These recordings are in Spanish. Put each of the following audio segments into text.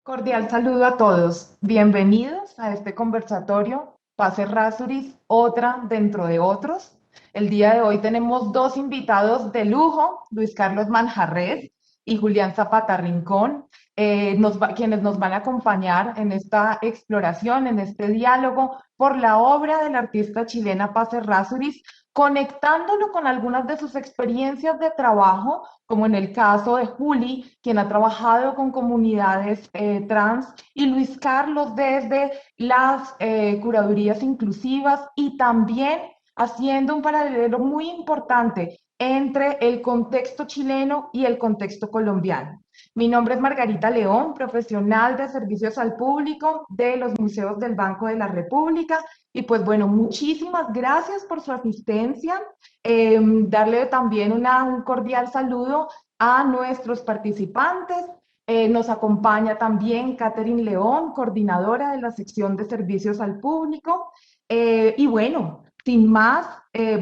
Cordial saludo a todos. Bienvenidos a este conversatorio Paz Errázuriz, otra dentro de otros. El día de hoy tenemos dos invitados de lujo, Luis Carlos Manjarrés y Julián Zapata Rincón, quienes nos van a acompañar en esta exploración, en este diálogo por la obra de la artista chilena Paz Errázuriz, conectándolo con algunas de sus experiencias de trabajo, como en el caso de Juli, quien ha trabajado con comunidades trans, y Luis Carlos desde las curadurías inclusivas y también haciendo un paralelo muy importante entre el contexto chileno y el contexto colombiano. Mi nombre es Margarita León, profesional de servicios al público de los museos del Banco de la República. Y pues bueno, muchísimas gracias por su asistencia. Darle también un cordial saludo a nuestros participantes. Nos acompaña también Catherine León, coordinadora de la sección de servicios al público. Y bueno, sin más,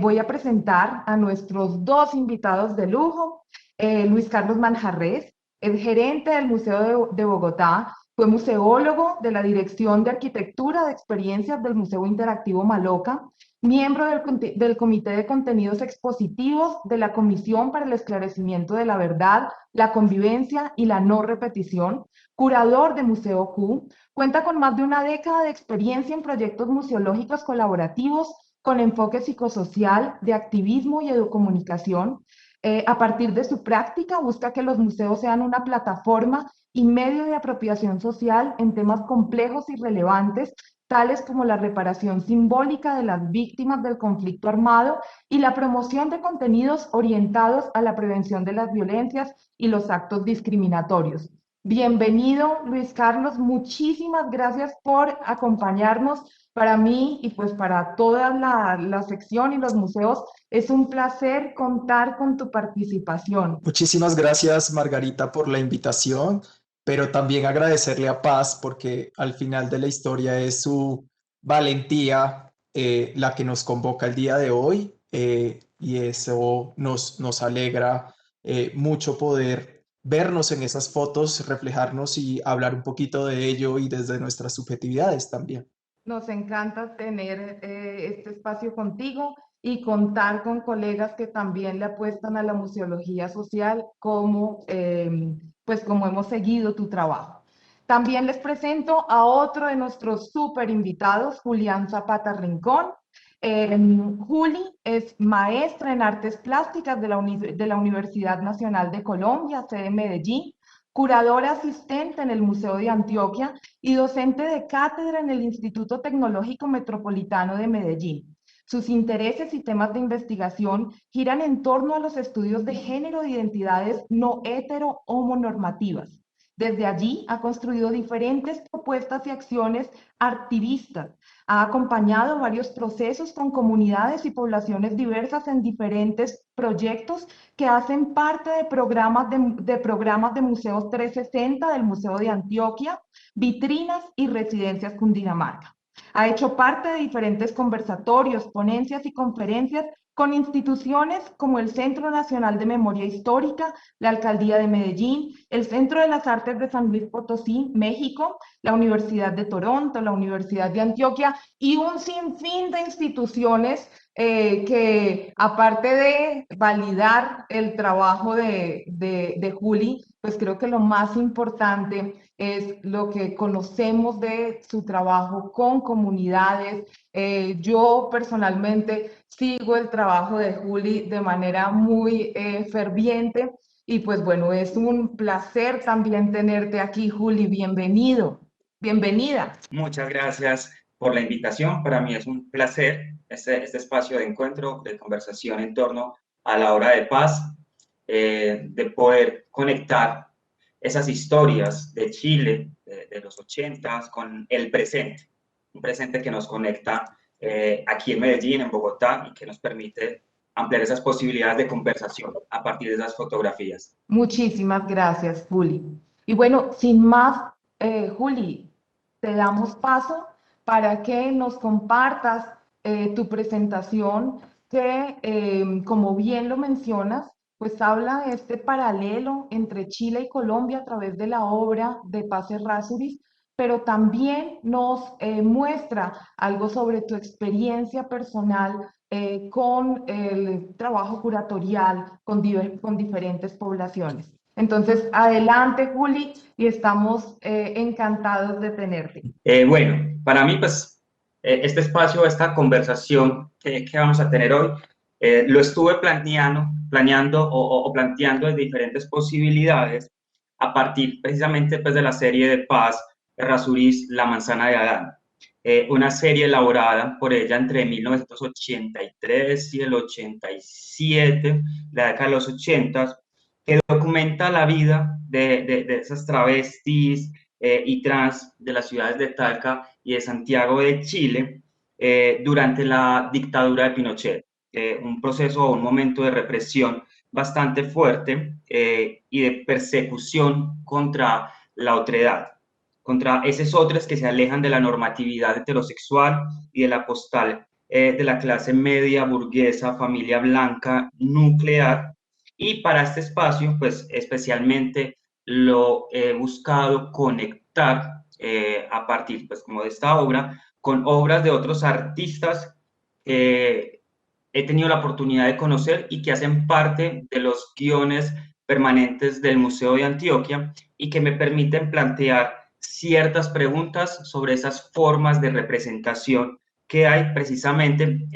voy a presentar a nuestros dos invitados de lujo. Luis Carlos Manjarrés, es gerente del Museo de Bogotá, fue museólogo de la Dirección de Arquitectura de Experiencias del Museo Interactivo Maloca, miembro del Comité de Contenidos Expositivos de la Comisión para el Esclarecimiento de la Verdad, la Convivencia y la No Repetición, curador de Museo Q, cuenta con más de una década de experiencia en proyectos museológicos colaborativos con enfoque psicosocial, de activismo y educomunicación. A partir de su práctica, busca que los museos sean una plataforma y medio de apropiación social en temas complejos y relevantes, tales como la reparación simbólica de las víctimas del conflicto armado y la promoción de contenidos orientados a la prevención de las violencias y los actos discriminatorios. Bienvenido, Luis Carlos. Muchísimas gracias por acompañarnos. Para mí y pues para toda la sección y los museos es un placer contar con tu participación. Muchísimas gracias, Margarita, por la invitación, pero también agradecerle a Paz porque al final de la historia es su valentía la que nos convoca el día de hoy y eso nos alegra mucho poder vernos en esas fotos, reflejarnos y hablar un poquito de ello y desde nuestras subjetividades también. Nos encanta tener este espacio contigo y contar con colegas que también le apuestan a la museología social pues como hemos seguido tu trabajo. También les presento a otro de nuestros súper invitados, Julián Zapata Rincón. Juli es maestra en artes plásticas de la Universidad Nacional de Colombia, sede Medellín, curadora asistente en el Museo de Antioquia y docente de cátedra en el Instituto Tecnológico Metropolitano de Medellín. Sus intereses y temas de investigación giran en torno a los estudios de género e identidades no hetero-homonormativas. Desde allí ha construido diferentes propuestas y acciones activistas. Ha acompañado varios procesos con comunidades y poblaciones diversas en diferentes proyectos que hacen parte de programas de Museos 360 del Museo de Antioquia, vitrinas y residencias Cundinamarca. Ha hecho parte de diferentes conversatorios, ponencias y conferencias con instituciones como el Centro Nacional de Memoria Histórica, la Alcaldía de Medellín, el Centro de las Artes de San Luis Potosí, México, la Universidad de Toronto, la Universidad de Antioquia y un sinfín de instituciones que aparte de validar el trabajo de Juli, pues creo que lo más importante es lo que conocemos de su trabajo con comunidades. Yo personalmente sigo el trabajo de Juli de manera muy ferviente y pues bueno, es un placer también tenerte aquí, Juli. Bienvenido, bienvenida. Muchas gracias por la invitación. Para mí es un placer este espacio de encuentro, de conversación en torno a la hora de paz, de poder conectar esas historias de Chile, de los 80 con el presente, un presente que nos conecta aquí en Medellín, en Bogotá, y que nos permite ampliar esas posibilidades de conversación a partir de esas fotografías. Muchísimas gracias, Juli. Y bueno, sin más, Juli, te damos paso para que nos compartas tu presentación que, como bien lo mencionas, pues habla de este paralelo entre Chile y Colombia a través de la obra de Paz Errázuriz, pero también nos muestra algo sobre tu experiencia personal con el trabajo curatorial con diferentes poblaciones. Entonces, adelante, Juli, y estamos encantados de tenerte. Bueno, para mí, pues, este espacio, esta conversación que vamos a tener hoy, lo estuve planeando o planteando de diferentes posibilidades a partir precisamente pues, de la serie de Paz Errázuriz, La manzana de Adán. Una serie elaborada por ella entre 1983 y el 87, la década de los 80, que documenta la vida de esas travestis y trans de las ciudades de Talca y de Santiago de Chile durante la dictadura de Pinochet. Un proceso o un momento de represión bastante fuerte y de persecución contra la otredad, contra esos otros que se alejan de la normatividad heterosexual y de la postal de la clase media, burguesa, familia blanca, nuclear. Y para este espacio, pues especialmente lo he buscado conectar a partir, pues como de esta obra, con obras de otros artistas que he tenido la oportunidad de conocer y que hacen parte de los guiones permanentes del Museo de Antioquia y que me permiten plantear ciertas preguntas sobre esas formas de representación que hay precisamente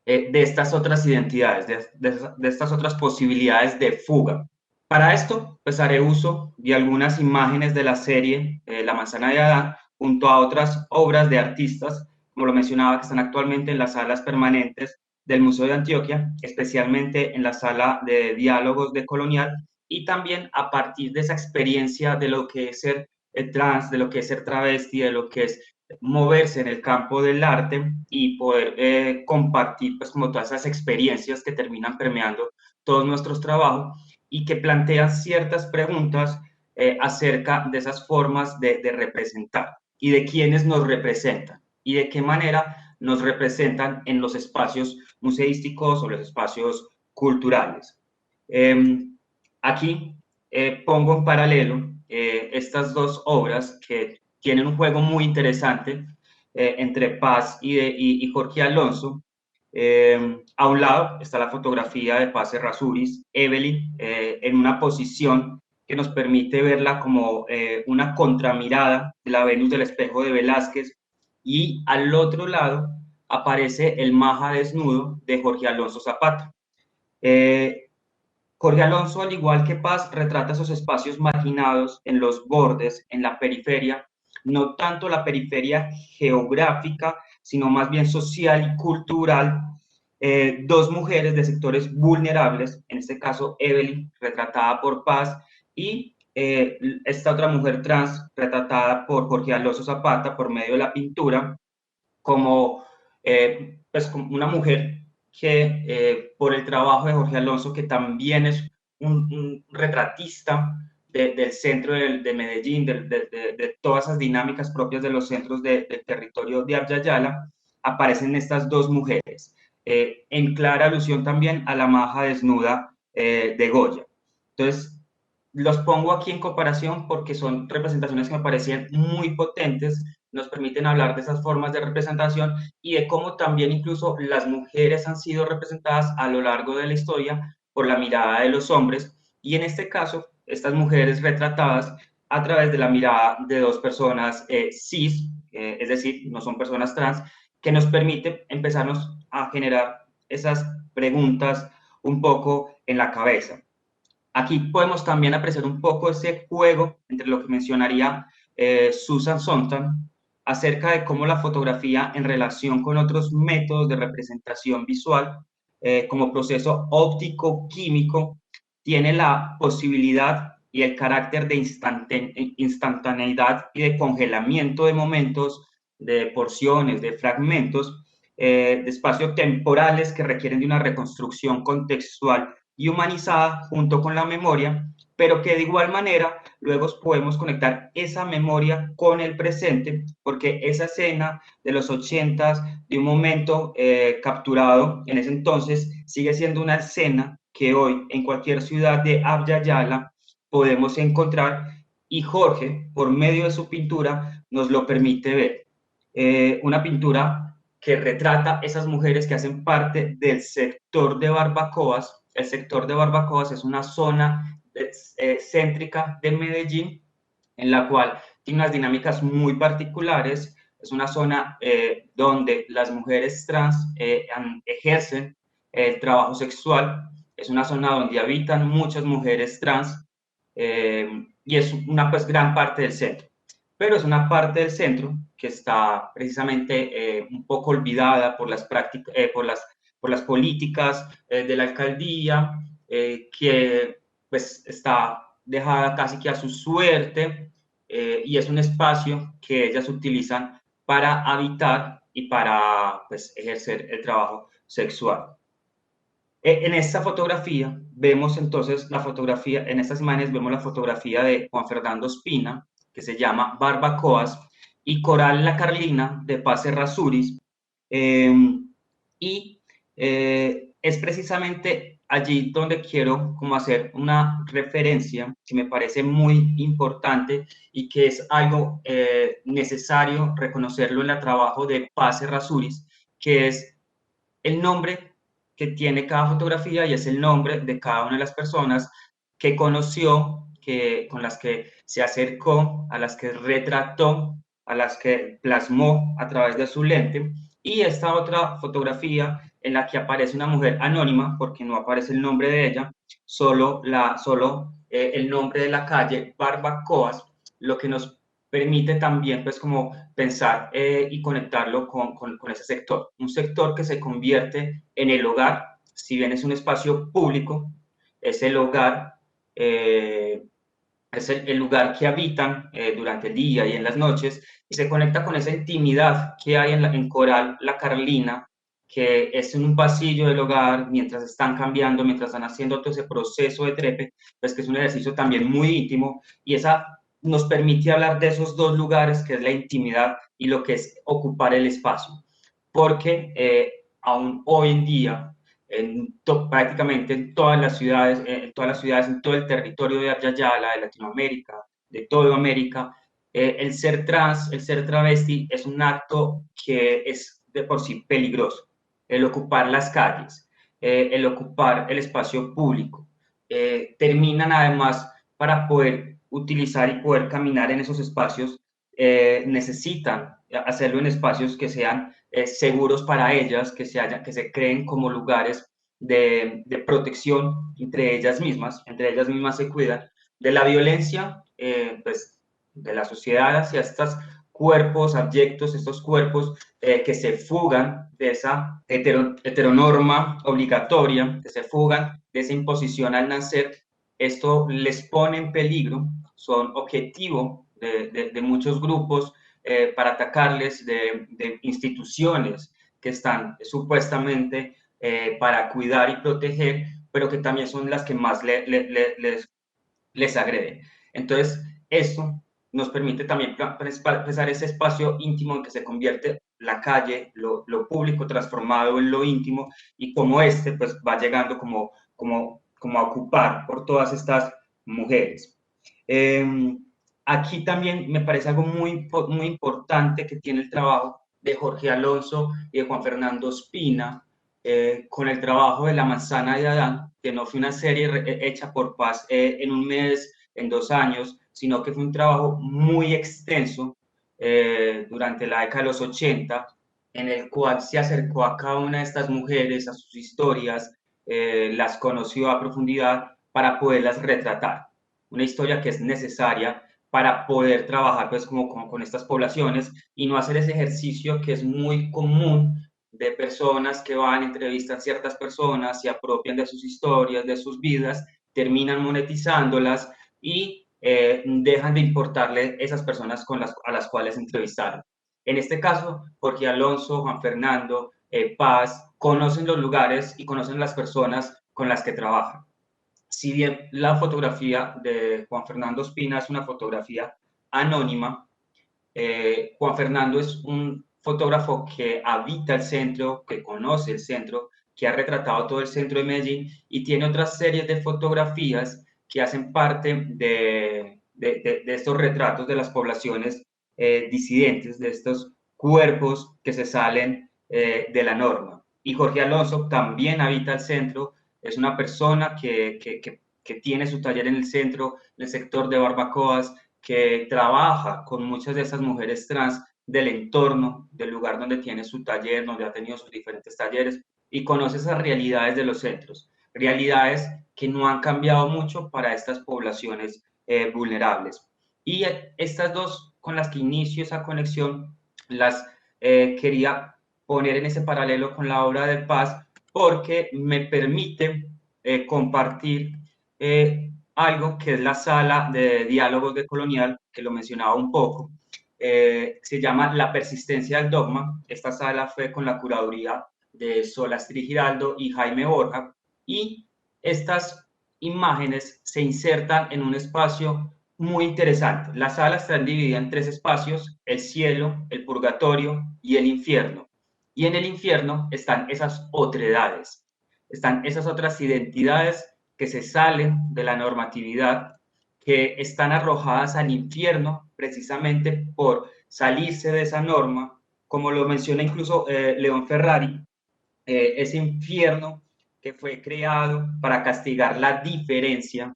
de estas otras identidades, de estas otras posibilidades de fuga. Para esto, pues haré uso de algunas imágenes de la serie La manzana de Adán, junto a otras obras de artistas, como lo mencionaba, que están actualmente en las salas permanentes del Museo de Antioquia, especialmente en la sala de diálogos de Colonial, y también a partir de esa experiencia de lo que es ser trans, de lo que es ser travesti, de lo que es moverse en el campo del arte y poder compartir pues como todas esas experiencias que terminan permeando todos nuestros trabajos y que plantean ciertas preguntas acerca de esas formas de representar y de quiénes nos representan y de qué manera nos representan en los espacios museísticos o los espacios culturales. Aquí pongo en paralelo estas dos obras que tienen un juego muy interesante entre Paz y Jorge Alonso. A un lado está la fotografía de Paz Errázuriz, Evelyn, en una posición que nos permite verla como una contramirada de la Venus del espejo de Velázquez, y al otro lado aparece el Maja desnudo de Jorge Alonso Zapata. Jorge Alonso, al igual que Paz, retrata esos espacios marginados en los bordes, en la periferia, no tanto la periferia geográfica, sino más bien social y cultural. Dos mujeres de sectores vulnerables, en este caso Evelyn, retratada por Paz, y esta otra mujer trans, retratada por Jorge Alonso Zapata por medio de la pintura, como, pues, como una mujer que por el trabajo de Jorge Alonso, que también es un retratista del centro de Medellín, de todas esas dinámicas propias de los centros del territorio de Abya Yala, aparecen estas dos mujeres, en clara alusión también a la Maja desnuda de Goya. Entonces, los pongo aquí en comparación porque son representaciones que me parecían muy potentes, nos permiten hablar de esas formas de representación y de cómo también incluso las mujeres han sido representadas a lo largo de la historia por la mirada de los hombres, y en este caso, estas mujeres retratadas a través de la mirada de dos personas cis, es decir, no son personas trans, que nos permite empezarnos a generar esas preguntas un poco en la cabeza. Aquí podemos también apreciar un poco ese juego entre lo que mencionaría Susan Sontag acerca de cómo la fotografía en relación con otros métodos de representación visual, como proceso óptico-químico, tiene la posibilidad y el carácter de instantaneidad y de congelamiento de momentos, de porciones, de fragmentos, de espacios temporales que requieren de una reconstrucción contextual y humanizada junto con la memoria, pero que de igual manera luego podemos conectar esa memoria con el presente, porque esa escena de los 80s, de un momento capturado en ese entonces, sigue siendo una escena que hoy en cualquier ciudad de Abya Yala podemos encontrar, y Jorge, por medio de su pintura, nos lo permite ver. Una pintura que retrata esas mujeres que hacen parte del sector de Barbacoas. El sector de Barbacoas es una zona céntrica de Medellín, en la cual tiene unas dinámicas muy particulares. Es una zona donde las mujeres trans ejercen el trabajo sexual. Es una zona donde habitan muchas mujeres trans y es una pues, gran parte del centro. Pero es una parte del centro que está precisamente un poco olvidada por las, por las políticas de la alcaldía, que pues está dejada casi que a su suerte, y es un espacio que ellas utilizan para habitar y para pues, ejercer el trabajo sexual. En esta fotografía vemos entonces la fotografía, en estas imágenes vemos la fotografía de Juan Fernando Espina, que se llama Barbacoas, y Coral La Carlina de Paz Errázuriz, y es precisamente allí donde quiero como hacer una referencia que me parece muy importante y que es algo necesario reconocerlo en el trabajo de Paz Errázuriz, que es el nombre que tiene cada fotografía y es el nombre de cada una de las personas que conoció, con las que se acercó, a las que retrató, a las que plasmó a través de su lente. Y esta otra fotografía en la que aparece una mujer anónima, porque no aparece el nombre de ella, solo el nombre de la calle Barbacoas, lo que nos permite también pues como pensar y conectarlo con ese sector. Un sector que se convierte en el hogar, si bien es un espacio público, es el hogar, es el lugar que habitan durante el día y en las noches, y se conecta con esa intimidad que hay en Coral La Carlina, que es en un pasillo del hogar, mientras están cambiando, mientras están haciendo todo ese proceso de trepe, pues que es un ejercicio también muy íntimo, y esa nos permite hablar de esos dos lugares, que es la intimidad y lo que es ocupar el espacio. Porque aún hoy en día, prácticamente en todas las ciudades, en todo el territorio de Abya Yala, de Latinoamérica, de toda América, el ser trans, el ser travesti es un acto que es de por sí peligroso. El ocupar las calles, el ocupar el espacio público, terminan además para poder utilizar y poder caminar en esos espacios, necesitan hacerlo en espacios que sean seguros para ellas, que se creen como lugares de protección entre ellas mismas se cuidan de la violencia, pues, de la sociedad hacia estos cuerpos abyectos, estos cuerpos que se fugan de esa heteronorma obligatoria, que se fugan de esa imposición al nacer. Esto les pone en peligro, son objetivo de muchos grupos para atacarles, de instituciones que están supuestamente para cuidar y proteger, pero que también son las que más les agreden. Entonces, esto nos permite también pensar ese espacio íntimo en que se convierte la calle, lo público transformado en lo íntimo, y cómo este pues va llegando como a ocupar por todas estas mujeres. Aquí también me parece algo muy importante que tiene el trabajo de Jorge Alonso y de Juan Fernando Espina, con el trabajo de La Manzana de Adán, que no fue una serie hecha por Paz en un mes, en 2 años, sino que fue un trabajo muy extenso durante la década de los 80, en el cual se acercó a cada una de estas mujeres, a sus historias, las conoció a profundidad para poderlas retratar. Una historia que es necesaria para poder trabajar pues como con estas poblaciones y no hacer ese ejercicio que es muy común de personas que van, entrevistan ciertas personas, se apropian de sus historias, de sus vidas, terminan monetizándolas y dejan de importarle esas personas a las cuales entrevistaron. En este caso, Jorge Alonso, Juan Fernando, Paz, conocen los lugares y conocen las personas con las que trabajan. Si bien la fotografía de Juan Fernando Espina es una fotografía anónima, Juan Fernando es un fotógrafo que habita el centro, que conoce el centro, que ha retratado todo el centro de Medellín, y tiene otras series de fotografías que hacen parte de estos retratos de las poblaciones disidentes, de estos cuerpos que se salen de la norma. Y Jorge Alonso también habita el centro, es una persona que tiene su taller en el centro, en el sector de barbacoas, que trabaja con muchas de esas mujeres trans del entorno, del lugar donde tiene su taller, donde ha tenido sus diferentes talleres, y conoce esas realidades de los centros, realidades que no han cambiado mucho para estas poblaciones vulnerables. Y estas dos con las que inicio esa conexión, las quería poner en ese paralelo con la obra de Paz, porque me permite compartir algo que es la sala de diálogos de Colonial, que lo mencionaba un poco. Se llama La persistencia del dogma. Esta sala fue con la curaduría de Solastri Giraldo y Jaime Borja, y estas imágenes se insertan en un espacio muy interesante. La sala está dividida en 3 espacios: el cielo, el purgatorio y el infierno. Y en el infierno están esas otredades, están esas otras identidades que se salen de la normatividad, que están arrojadas al infierno precisamente por salirse de esa norma, como lo menciona incluso León Ferrari, ese infierno que fue creado para castigar la diferencia,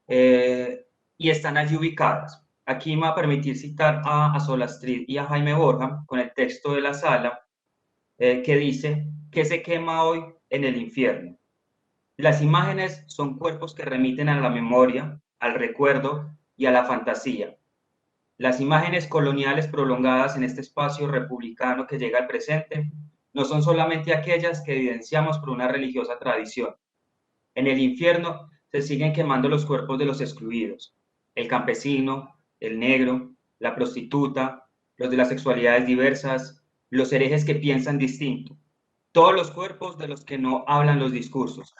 y están allí ubicadas. Aquí me va a permitir citar a Solastrid y a Jaime Borja con el texto de la sala, que dice: ¿qué se quema hoy en el infierno? Las imágenes son cuerpos que remiten a la memoria, al recuerdo y a la fantasía. Las imágenes coloniales prolongadas en este espacio republicano que llega al presente no son solamente aquellas que evidenciamos por una religiosa tradición. En el infierno se siguen quemando los cuerpos de los excluidos: el campesino, el negro, la prostituta, los de las sexualidades diversas, los herejes que piensan distinto, todos los cuerpos de los que no hablan los discursos.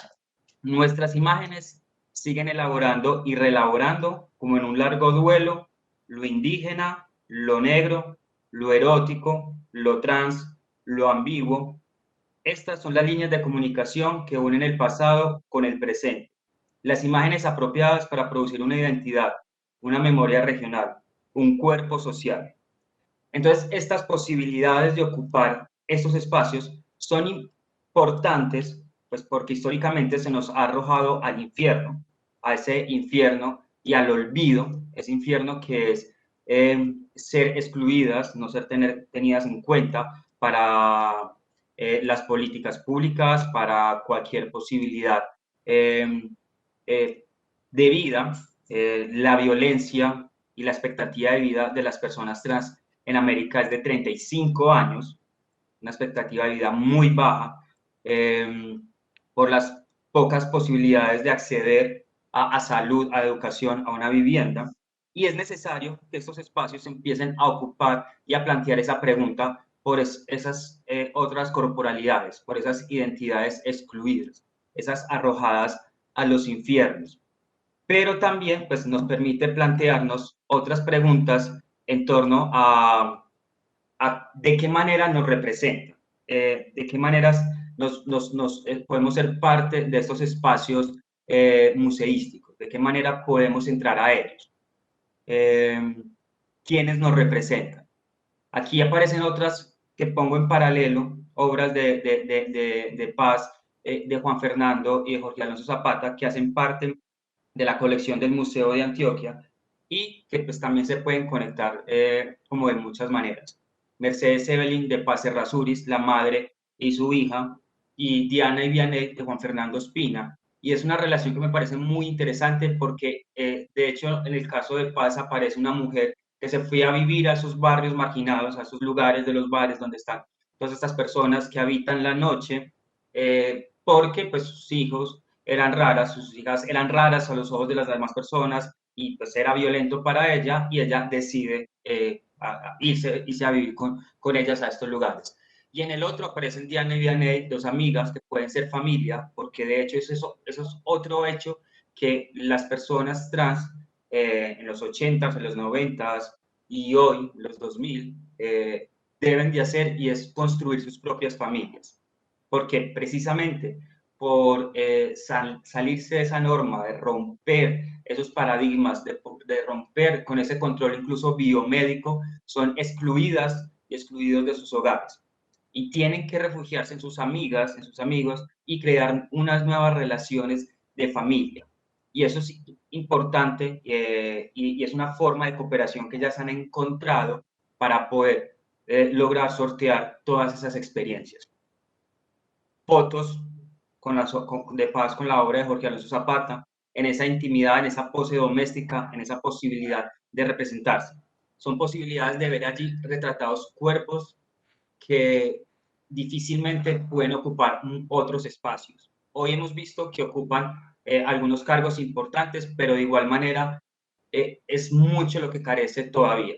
Nuestras imágenes siguen elaborando y reelaborando, como en un largo duelo, lo indígena, lo negro, lo erótico, lo trans, lo ambiguo. Estas son las líneas de comunicación que unen el pasado con el presente, las imágenes apropiadas para producir una identidad, una memoria regional, un cuerpo social. Entonces, estas posibilidades de ocupar estos espacios son importantes, pues porque históricamente se nos ha arrojado al infierno, a ese infierno y al olvido, ese infierno que es ser excluidas, no ser tenidas en cuenta para las políticas públicas, para cualquier posibilidad de vida, la violencia y la expectativa de vida de las personas trans en América es de 35 años, una expectativa de vida muy baja, por las pocas posibilidades de acceder a salud, a educación, a una vivienda. Y es necesario que estos espacios empiecen a ocupar y a plantear esa pregunta por esas otras corporalidades, por esas identidades excluidas, esas arrojadas a los infiernos. Pero también pues, nos permite plantearnos otras preguntas en torno a de qué manera nos representa, de qué maneras podemos ser parte de estos espacios museísticos, de qué manera podemos entrar a ellos, quiénes nos representan. Aquí aparecen otras que pongo en paralelo, obras de Paz, de Juan Fernando y de Jorge Alonso Zapata, que hacen parte de la colección del Museo de Antioquia y que pues también se pueden conectar como de muchas maneras. Mercedes Evelyn de Paz Errázuriz, la madre y su hija, y Diana y Vianney de Juan Fernando Espina. Y es una relación que me parece muy interesante porque, de hecho, en el caso de Paz aparece una mujer que se fue a vivir a esos barrios marginados, a esos lugares de los bares donde están todas estas personas que habitan la noche, porque pues sus hijos eran raras, sus hijas eran raras a los ojos de las demás personas y pues era violento para ella y ella decide irse a vivir con ellas a estos lugares. Y en el otro aparecen Diana y Vianney, dos amigas que pueden ser familia, porque de hecho eso es otro hecho que las personas trans en los 80s, en los 90s y hoy, los 2000, deben de hacer, y es construir sus propias familias. porque precisamente por salirse de esa norma, de romper esos paradigmas, de romper con ese control incluso biomédico, son excluidas y excluidos de sus hogares. Y tienen que refugiarse en sus amigas, en sus amigos, y crear unas nuevas relaciones de familia. Y eso es importante y es una forma de cooperación que ya se han encontrado para poder lograr sortear todas esas experiencias. Fotos de Paz con la obra de Jorge Alonso Zapata, en esa intimidad, en esa pose doméstica, en esa posibilidad de representarse. Son posibilidades de ver allí retratados cuerpos que difícilmente pueden ocupar otros espacios. Hoy hemos visto que ocupan algunos cargos importantes, pero de igual manera es mucho lo que carece todavía.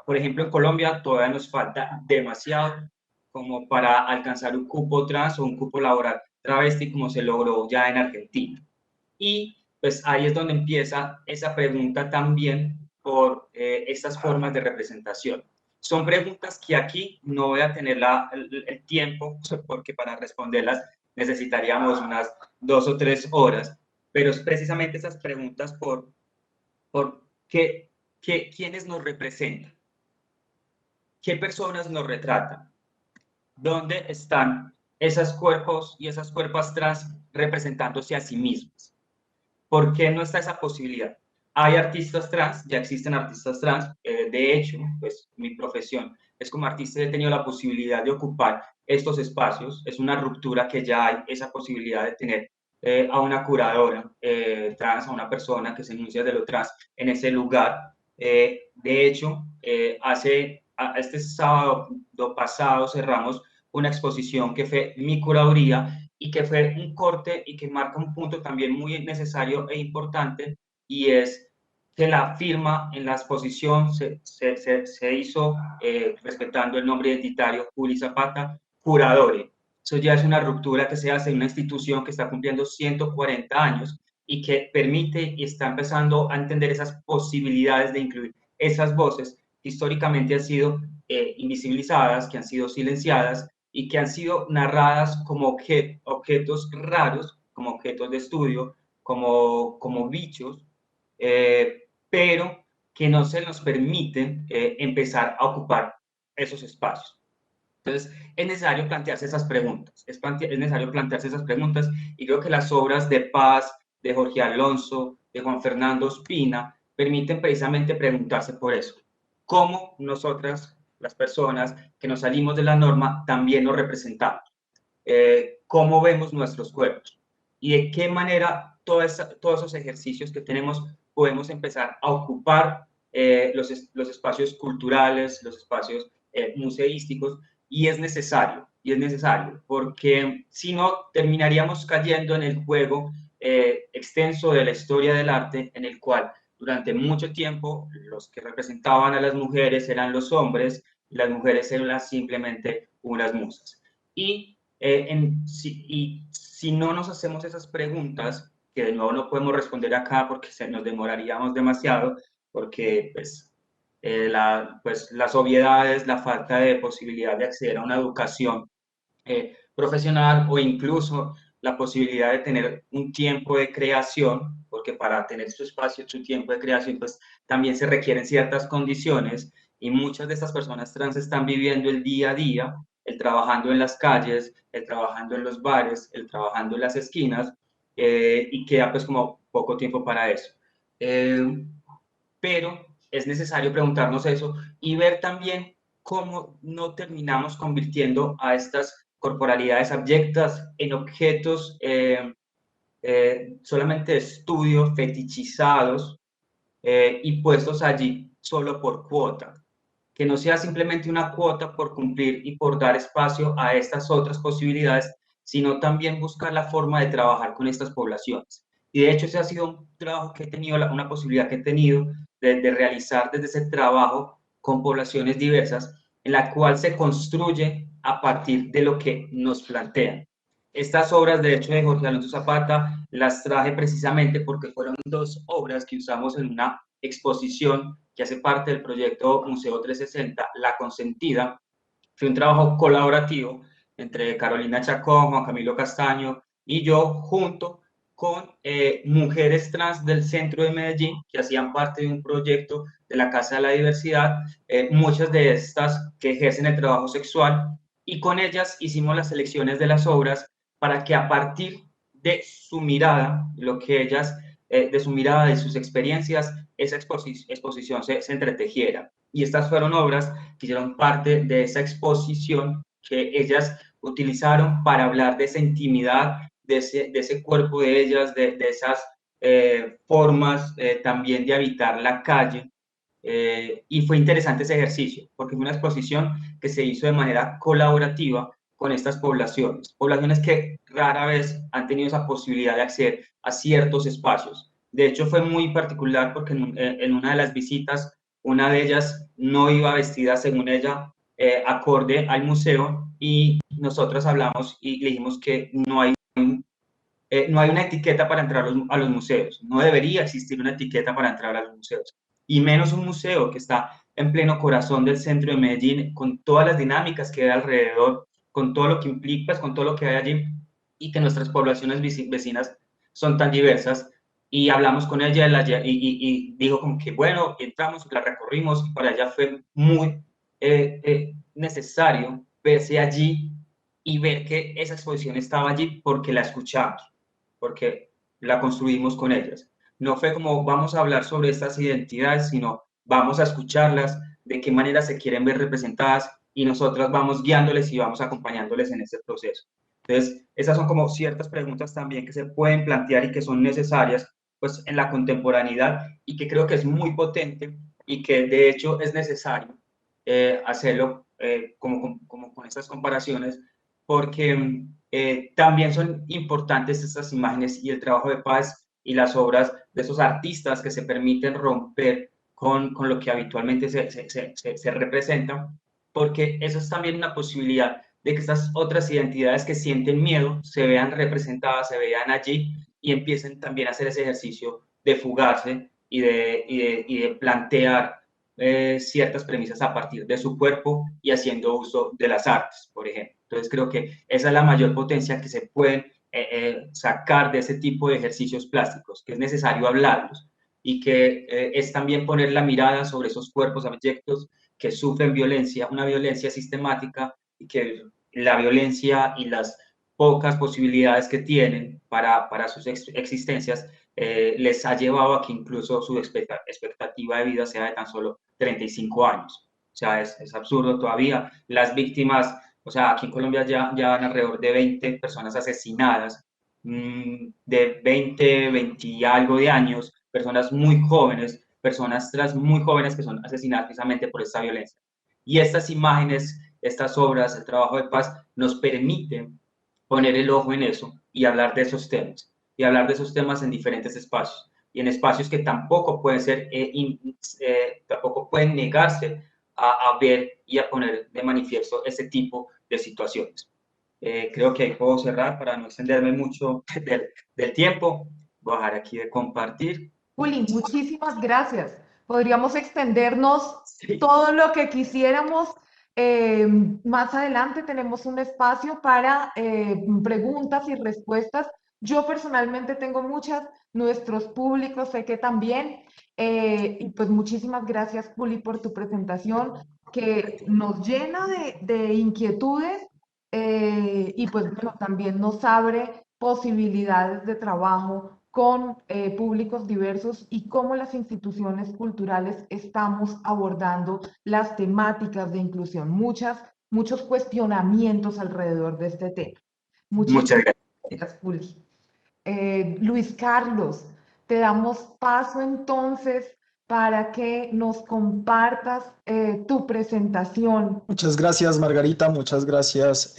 Por ejemplo, en Colombia todavía nos falta demasiado como para alcanzar un cupo trans o un cupo laboral travesti como se logró ya en Argentina. Y pues ahí es donde empieza esa pregunta también por estas formas de representación. Son preguntas que aquí no voy a tener el tiempo, porque para responderlas necesitaríamos unas 2 o 3 horas, pero es precisamente esas preguntas por quiénes nos representan, qué personas nos retratan, dónde están esos cuerpos y esas cuerpas trans representándose a sí mismas. ¿Por qué no está esa posibilidad? Hay artistas trans, ya existen artistas trans, de hecho, pues mi profesión es como artista, he tenido la posibilidad de ocupar estos espacios, es una ruptura que ya hay esa posibilidad de tener a una curadora trans, a una persona que se enuncia de lo trans en ese lugar. De hecho, este sábado pasado cerramos una exposición que fue mi curaduría y que fue un corte y que marca un punto también muy necesario e importante, y es que la firma en la exposición se hizo respetando el nombre identitario Juli Zapata, Curadore. Eso ya es una ruptura que se hace en una institución que está cumpliendo 140 años y que permite y está empezando a entender esas posibilidades de incluir esas voces que históricamente han sido invisibilizadas, que han sido silenciadas y que han sido narradas como objetos raros, como objetos de estudio, como bichos, pero que no se nos permite empezar a ocupar esos espacios. Entonces, es necesario plantearse esas preguntas, es necesario plantearse esas preguntas, y creo que las obras de Paz, de Jorge Alonso, de Juan Fernando Ospina, permiten precisamente preguntarse por eso. ¿Cómo nosotras, las personas que nos salimos de la norma, también nos representamos? ¿Cómo vemos nuestros cuerpos? Y de qué manera todos esos ejercicios que tenemos podemos empezar a ocupar los espacios culturales, los espacios museísticos, y es necesario, porque si no terminaríamos cayendo en el juego extenso de la historia del arte, en el cual durante mucho tiempo los que representaban a las mujeres eran los hombres y las mujeres eran simplemente unas musas. Y si no nos hacemos esas preguntas, que de nuevo no podemos responder acá porque nos demoraríamos demasiado, porque pues las obviedades, la falta de posibilidad de acceder a una educación profesional, o incluso la posibilidad de tener un tiempo de creación, porque para tener su espacio, su tiempo de creación, pues también se requieren ciertas condiciones, y muchas de estas personas trans están viviendo el día a día, el trabajando en las calles, el trabajando en los bares, el trabajando en las esquinas, y queda pues como poco tiempo para eso. Pero es necesario preguntarnos eso y ver también cómo no terminamos convirtiendo a estas corporalidades abyectas en objetos solamente de estudio, fetichizados y puestos allí solo por cuota. Que no sea simplemente una cuota por cumplir y por dar espacio a estas otras posibilidades, sino también buscar la forma de trabajar con estas poblaciones. Y de hecho ese ha sido un trabajo que he tenido, una posibilidad que he tenido de realizar desde ese trabajo con poblaciones diversas, en la cual se construye a partir de lo que nos plantean. Estas obras, de hecho, de Jorge Alonso Zapata, las traje precisamente porque fueron 2 obras que usamos en una exposición que hace parte del proyecto Museo 360, La Consentida. Fue un trabajo colaborativo entre Carolina Chacón, Juan Camilo Castaño y yo, junto con mujeres trans del centro de Medellín que hacían parte de un proyecto de la Casa de la Diversidad, muchas de estas que ejercen el trabajo sexual, y con ellas hicimos las selecciones de las obras para que a partir de su mirada, lo que ellas, de su mirada, de sus experiencias, esa exposición se entretejiera. Y estas fueron obras que hicieron parte de esa exposición que ellas utilizaron para hablar de esa intimidad, de ese cuerpo de ellas, de esas formas también de habitar la calle. Y fue interesante ese ejercicio, porque fue una exposición que se hizo de manera colaborativa con estas poblaciones que rara vez han tenido esa posibilidad de acceder a ciertos espacios. De hecho, fue muy particular porque en una de las visitas, una de ellas no iba vestida, según ella, acorde al museo, y nosotros hablamos y le dijimos que no hay una etiqueta para entrar a los museos, no debería existir una etiqueta para entrar a los museos, y menos un museo que está en pleno corazón del centro de Medellín, con todas las dinámicas que hay alrededor, con todo lo que implica, con todo lo que hay allí, y que nuestras poblaciones vecinas son tan diversas. Y hablamos con ella y dijo como que, bueno, entramos, la recorrimos, y para ella fue muy necesario verse allí y ver que esa exposición estaba allí porque la escuchamos, porque la construimos con ellas. No fue como vamos a hablar sobre estas identidades, sino vamos a escucharlas, de qué manera se quieren ver representadas, y nosotras vamos guiándoles y vamos acompañándoles en este proceso. Entonces, esas son como ciertas preguntas también que se pueden plantear y que son necesarias pues en la contemporaneidad, y que creo que es muy potente y que de hecho es necesario hacerlo como con estas comparaciones, porque también son importantes estas imágenes y el trabajo de paz y las obras de esos artistas que se permiten romper con lo que habitualmente se representa, porque eso es también una posibilidad de que estas otras identidades que sienten miedo se vean representadas, se vean allí, y empiecen también a hacer ese ejercicio de fugarse y de plantear ciertas premisas a partir de su cuerpo y haciendo uso de las artes, por ejemplo. Entonces creo que esa es la mayor potencia que se pueden sacar de ese tipo de ejercicios plásticos, que es necesario hablarlos, y que es también poner la mirada sobre esos cuerpos abyectos que sufren violencia, una violencia sistemática, y que la violencia y las pocas posibilidades que tienen para sus existencias les ha llevado a que incluso su expectativa de vida sea de tan solo 35 años. O sea, es absurdo todavía. Las víctimas, o sea, aquí en Colombia ya van alrededor de 20 personas asesinadas, de 20 y algo de años, personas muy jóvenes, personas trans muy jóvenes que son asesinadas precisamente por esta violencia. Y estas imágenes, estas obras, el trabajo de paz nos permiten poner el ojo en eso y hablar de esos temas, y hablar de esos temas en diferentes espacios, y en espacios que tampoco pueden ser, tampoco pueden negarse a ver y a poner de manifiesto ese tipo de situaciones. Creo que ahí puedo cerrar para no extenderme mucho del tiempo. Voy a dejar aquí de compartir. Juli, muchísimas gracias. Podríamos extendernos Sí. todo lo que quisiéramos. Más adelante tenemos un espacio para preguntas y respuestas. Yo personalmente tengo muchas, nuestros públicos sé que también. Y pues muchísimas gracias, Juli, por tu presentación, que nos llena de inquietudes y pues bueno, también nos abre posibilidades de trabajo con públicos diversos y cómo las instituciones culturales estamos abordando las temáticas de inclusión. Muchos cuestionamientos alrededor de este tema. Muchas Muchísimas gracias. gracias, Juli. Luis Carlos, te damos paso entonces para que nos compartas tu presentación. Muchas gracias, Margarita. Muchas gracias,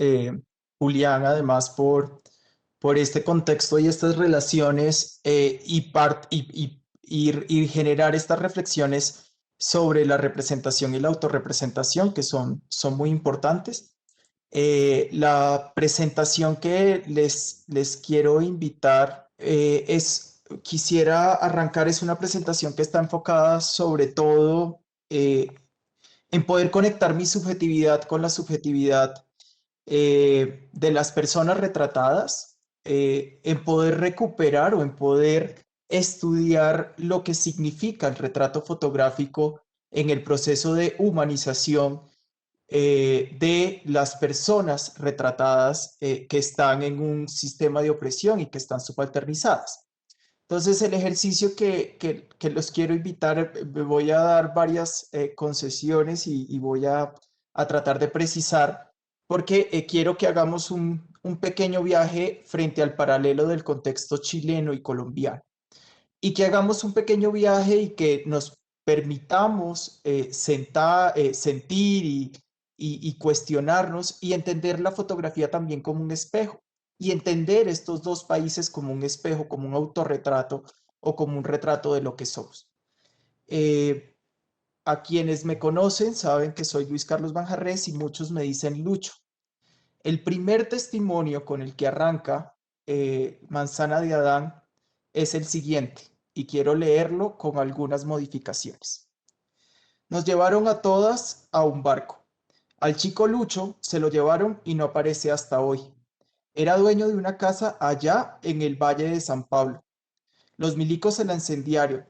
Julián, además por este contexto y estas relaciones y generar estas reflexiones sobre la representación y la autorrepresentación, que son muy importantes. La presentación que les quiero invitar quisiera arrancar, es una presentación que está enfocada sobre todo en poder conectar mi subjetividad con la subjetividad de las personas retratadas, en poder recuperar o en poder estudiar lo que significa el retrato fotográfico en el proceso de humanización de las personas retratadas que están en un sistema de opresión y que están subalternizadas. Entonces, el ejercicio que los quiero invitar, me voy a dar varias concesiones y voy a tratar de precisar, porque quiero que hagamos un pequeño viaje frente al paralelo del contexto chileno y colombiano, y que hagamos un pequeño viaje y que nos permitamos sentir y cuestionarnos y entender la fotografía también como un espejo y entender estos dos países como un espejo, como un autorretrato o como un retrato de lo que somos. Eh, a quienes me conocen saben que soy Luis Carlos Manjarrés y muchos me dicen Lucho. El primer testimonio con el que arranca Manzana de Adán es el siguiente, y quiero leerlo con algunas modificaciones. Nos llevaron a todas a un barco. Al chico Lucho se lo llevaron y no aparece hasta hoy. Era dueño de una casa allá en el Valle de San Pablo. Los milicos se la incendiaron.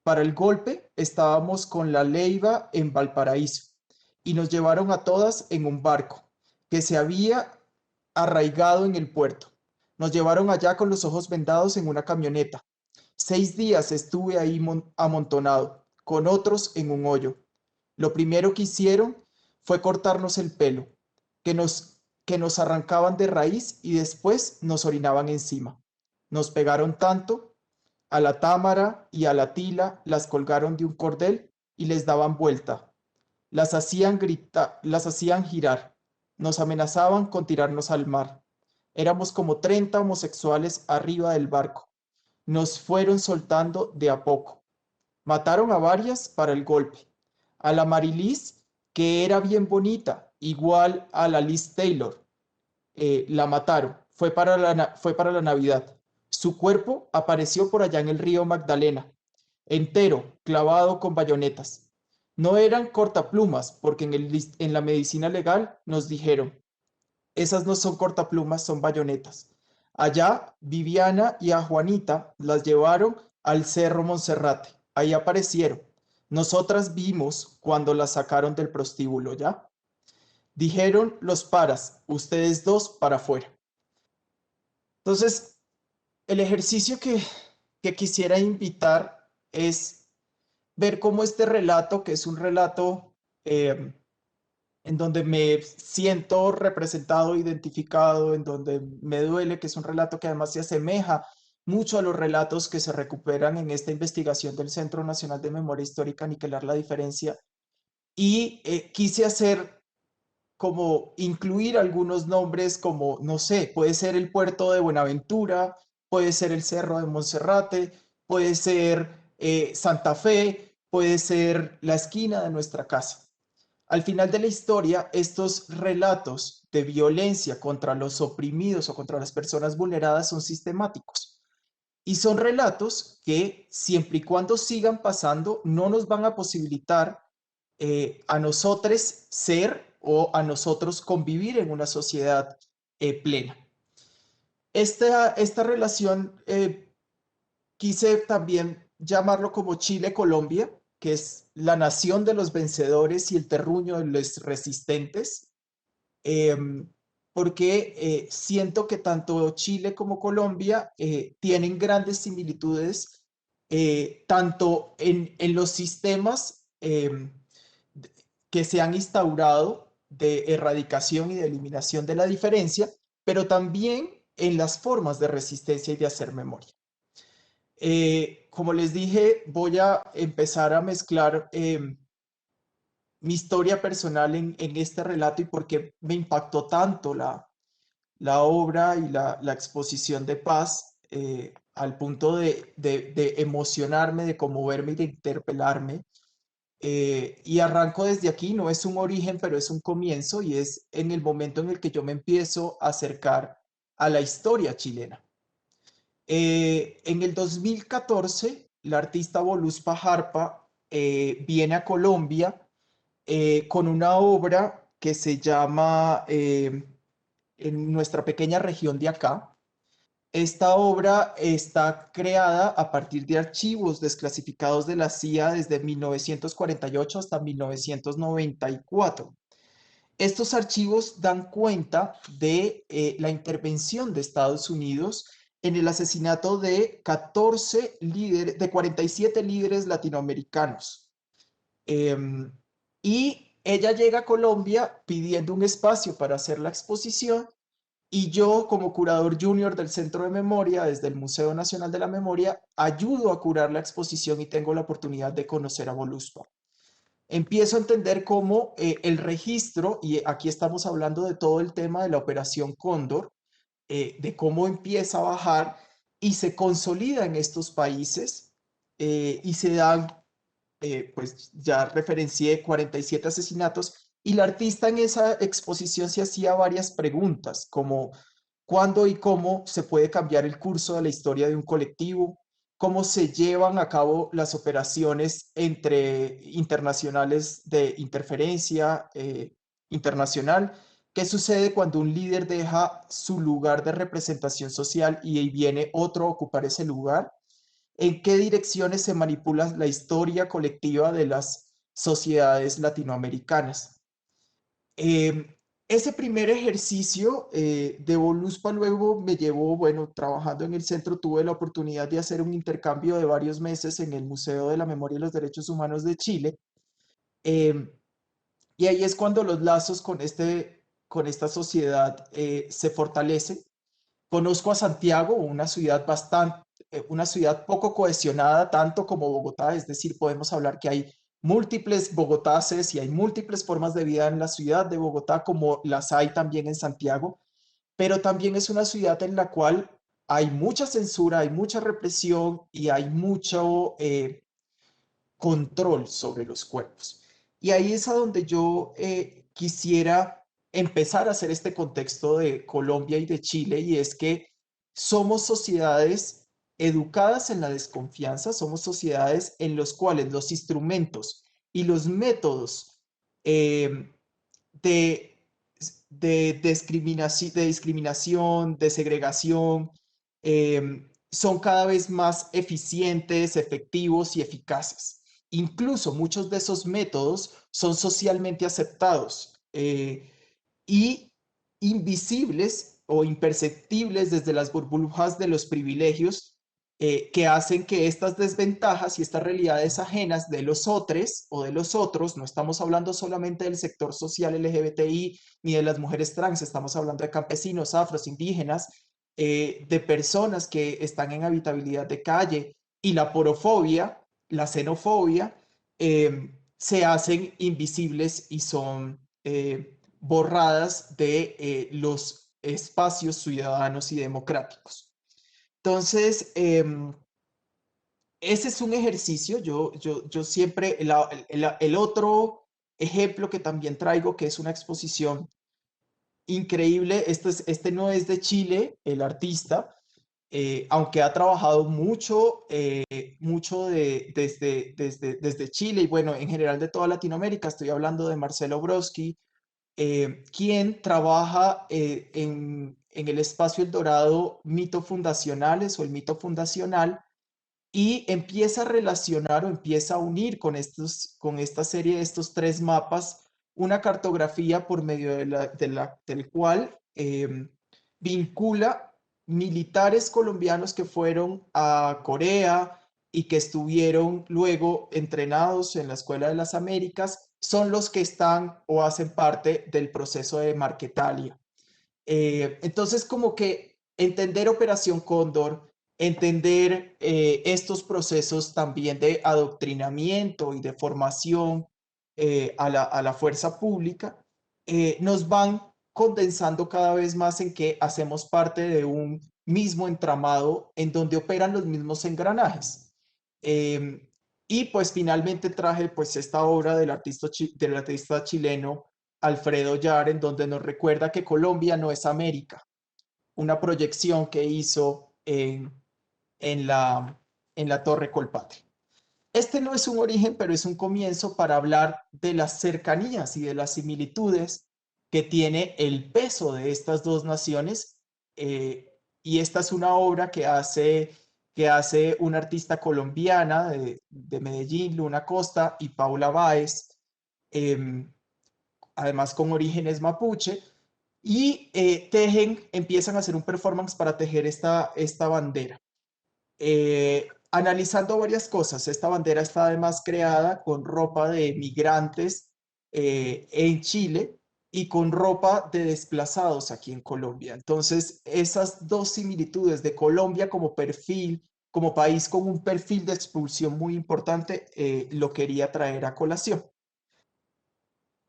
Para el golpe estábamos con la Leiva en Valparaíso y nos llevaron a todas en un barco que se había arraigado en el puerto. Nos llevaron allá con los ojos vendados en una camioneta. 6 días estuve ahí amontonado, con otros en un hoyo. Lo primero que hicieron fue cortarnos el pelo, que nos arrancaban de raíz y después nos orinaban encima. Nos pegaron tanto, a la támara y a la tila las colgaron de un cordel y les daban vuelta. Las hacían girar. Nos amenazaban con tirarnos al mar. Éramos como 30 homosexuales arriba del barco. Nos fueron soltando de a poco. Mataron a varias para el golpe. A la Marilis, que era bien bonita, igual a la Liz Taylor, la mataron. Fue para la Navidad. Su cuerpo apareció por allá en el río Magdalena, entero, clavado con bayonetas. No eran cortaplumas, porque en la medicina legal nos dijeron, esas no son cortaplumas, son bayonetas. Allá, Viviana y a Juanita las llevaron al Cerro Monserrate. Ahí aparecieron. Nosotras vimos cuando las sacaron del prostíbulo, ¿ya? Dijeron los paras, ustedes dos para afuera. Entonces, el ejercicio que quisiera invitar es ver cómo este relato, que es un relato en donde me siento representado, identificado, en donde me duele, que es un relato que además se asemeja mucho a los relatos que se recuperan en esta investigación del Centro Nacional de Memoria Histórica, Aniquilar la Diferencia, y quise hacer como incluir algunos nombres como, no sé, puede ser el puerto de Buenaventura, puede ser el Cerro de Monserrate, puede ser Santa Fe, puede ser la esquina de nuestra casa. Al final de la historia, estos relatos de violencia contra los oprimidos o contra las personas vulneradas son sistemáticos. Y son relatos que, siempre y cuando sigan pasando, no nos van a posibilitar a nosotros ser o a nosotros convivir en una sociedad plena. Esta relación quise también llamarlo como Chile-Colombia, que es la nación de los vencedores y el terruño de los resistentes, eh, porque siento que tanto Chile como Colombia tienen grandes similitudes, tanto en los sistemas que se han instaurado de erradicación y de eliminación de la diferencia, pero también en las formas de resistencia y de hacer memoria. Como les dije, voy a empezar a mezclar mi historia personal en este relato y por qué me impactó tanto la obra y la exposición de Paz al punto de emocionarme, de conmoverme y de interpelarme. Y arranco desde aquí, no es un origen, pero es un comienzo y es en el momento en el que yo me empiezo a acercar a la historia chilena. En el 2014, la artista Voluspa Jarpa viene a Colombia con una obra que se llama en nuestra pequeña región de acá. Esta obra está creada a partir de archivos desclasificados de la CIA desde 1948 hasta 1994. Estos archivos dan cuenta de la intervención de Estados Unidos en el asesinato de 47 líderes latinoamericanos. Y ella llega a Colombia pidiendo un espacio para hacer la exposición y yo, como curador junior del Centro de Memoria, desde el Museo Nacional de la Memoria, ayudo a curar la exposición y tengo la oportunidad de conocer a Voluspa. Empiezo a entender cómo el registro, y aquí estamos hablando de todo el tema de la Operación Cóndor, de cómo empieza a bajar y se consolida en estos países y se dan, pues ya referencié 47 asesinatos, y la artista en esa exposición se hacía varias preguntas, como cuándo y cómo se puede cambiar el curso de la historia de un colectivo, cómo se llevan a cabo las operaciones internacionales de interferencia internacional, qué sucede cuando un líder deja su lugar de representación social y ahí viene otro a ocupar ese lugar, en qué direcciones se manipula la historia colectiva de las sociedades latinoamericanas. Eh, Ese primer ejercicio de Voluspa luego me llevó, bueno, trabajando en el centro, tuve la oportunidad de hacer un intercambio de varios meses en el Museo de la Memoria y los Derechos Humanos de Chile. eh, y ahí es cuando los lazos con esta sociedad se fortalecen. Conozco a Santiago, una ciudad poco cohesionada, tanto como Bogotá, es decir, podemos hablar que hay múltiples Bogotaces y hay múltiples formas de vida en la ciudad de Bogotá, como las hay también en Santiago, pero también es una ciudad en la cual hay mucha censura, hay mucha represión y hay mucho control sobre los cuerpos. Y ahí es a donde yo quisiera empezar a hacer este contexto de Colombia y de Chile, y es que somos sociedades educadas en la desconfianza, somos sociedades en las cuales los instrumentos y los métodos eh, de, discriminación, de segregación, son cada vez más eficientes, efectivos y eficaces. Incluso muchos de esos métodos son socialmente aceptados y invisibles o imperceptibles desde las burbujas de los privilegios que hacen que estas desventajas y estas realidades ajenas de los otros o de los otros, no estamos hablando solamente del sector social LGBTI ni de las mujeres trans, estamos hablando de campesinos, afros, indígenas, de personas que están en habitabilidad de calle, y la porofobia, la xenofobia, se hacen invisibles y son borradas de los espacios ciudadanos y democráticos. Entonces, ese es un ejercicio. Yo siempre, el otro ejemplo que también traigo, que es una exposición increíble, este no es de Chile, el artista, aunque ha trabajado mucho, mucho desde Chile y bueno, en general de toda Latinoamérica. Estoy hablando de Marcelo Brodsky, quien trabaja en el espacio El Dorado, mito fundacionales o el mito fundacional, y empieza a relacionar o empieza a unir con esta serie de estos tres mapas una cartografía por medio del cual vincula militares colombianos que fueron a Corea y que estuvieron luego entrenados en la Escuela de las Américas, son los que están o hacen parte del proceso de Marquetalia. Entonces, como que entender Operación Cóndor, entender estos procesos también de adoctrinamiento y de formación a la fuerza pública, nos van condensando cada vez más en que hacemos parte de un mismo entramado en donde operan los mismos engranajes. Eh, y pues finalmente traje pues esta obra del artista chileno Alfredo Yar, en donde nos recuerda que Colombia no es América, una proyección que hizo en en la Torre Colpatria. Este no es un origen, pero es un comienzo para hablar de las cercanías y de las similitudes que tiene el peso de estas dos naciones, y esta es una obra que hace una artista colombiana de Medellín, Luna Costa, y Paula Báez, eh, además con orígenes mapuche, y empiezan a hacer un performance para tejer esta bandera. Analizando varias cosas, esta bandera está además creada con ropa de migrantes en Chile y con ropa de desplazados aquí en Colombia. Entonces, esas dos similitudes de Colombia como perfil, como país con un perfil de expulsión muy importante, lo quería traer a colación.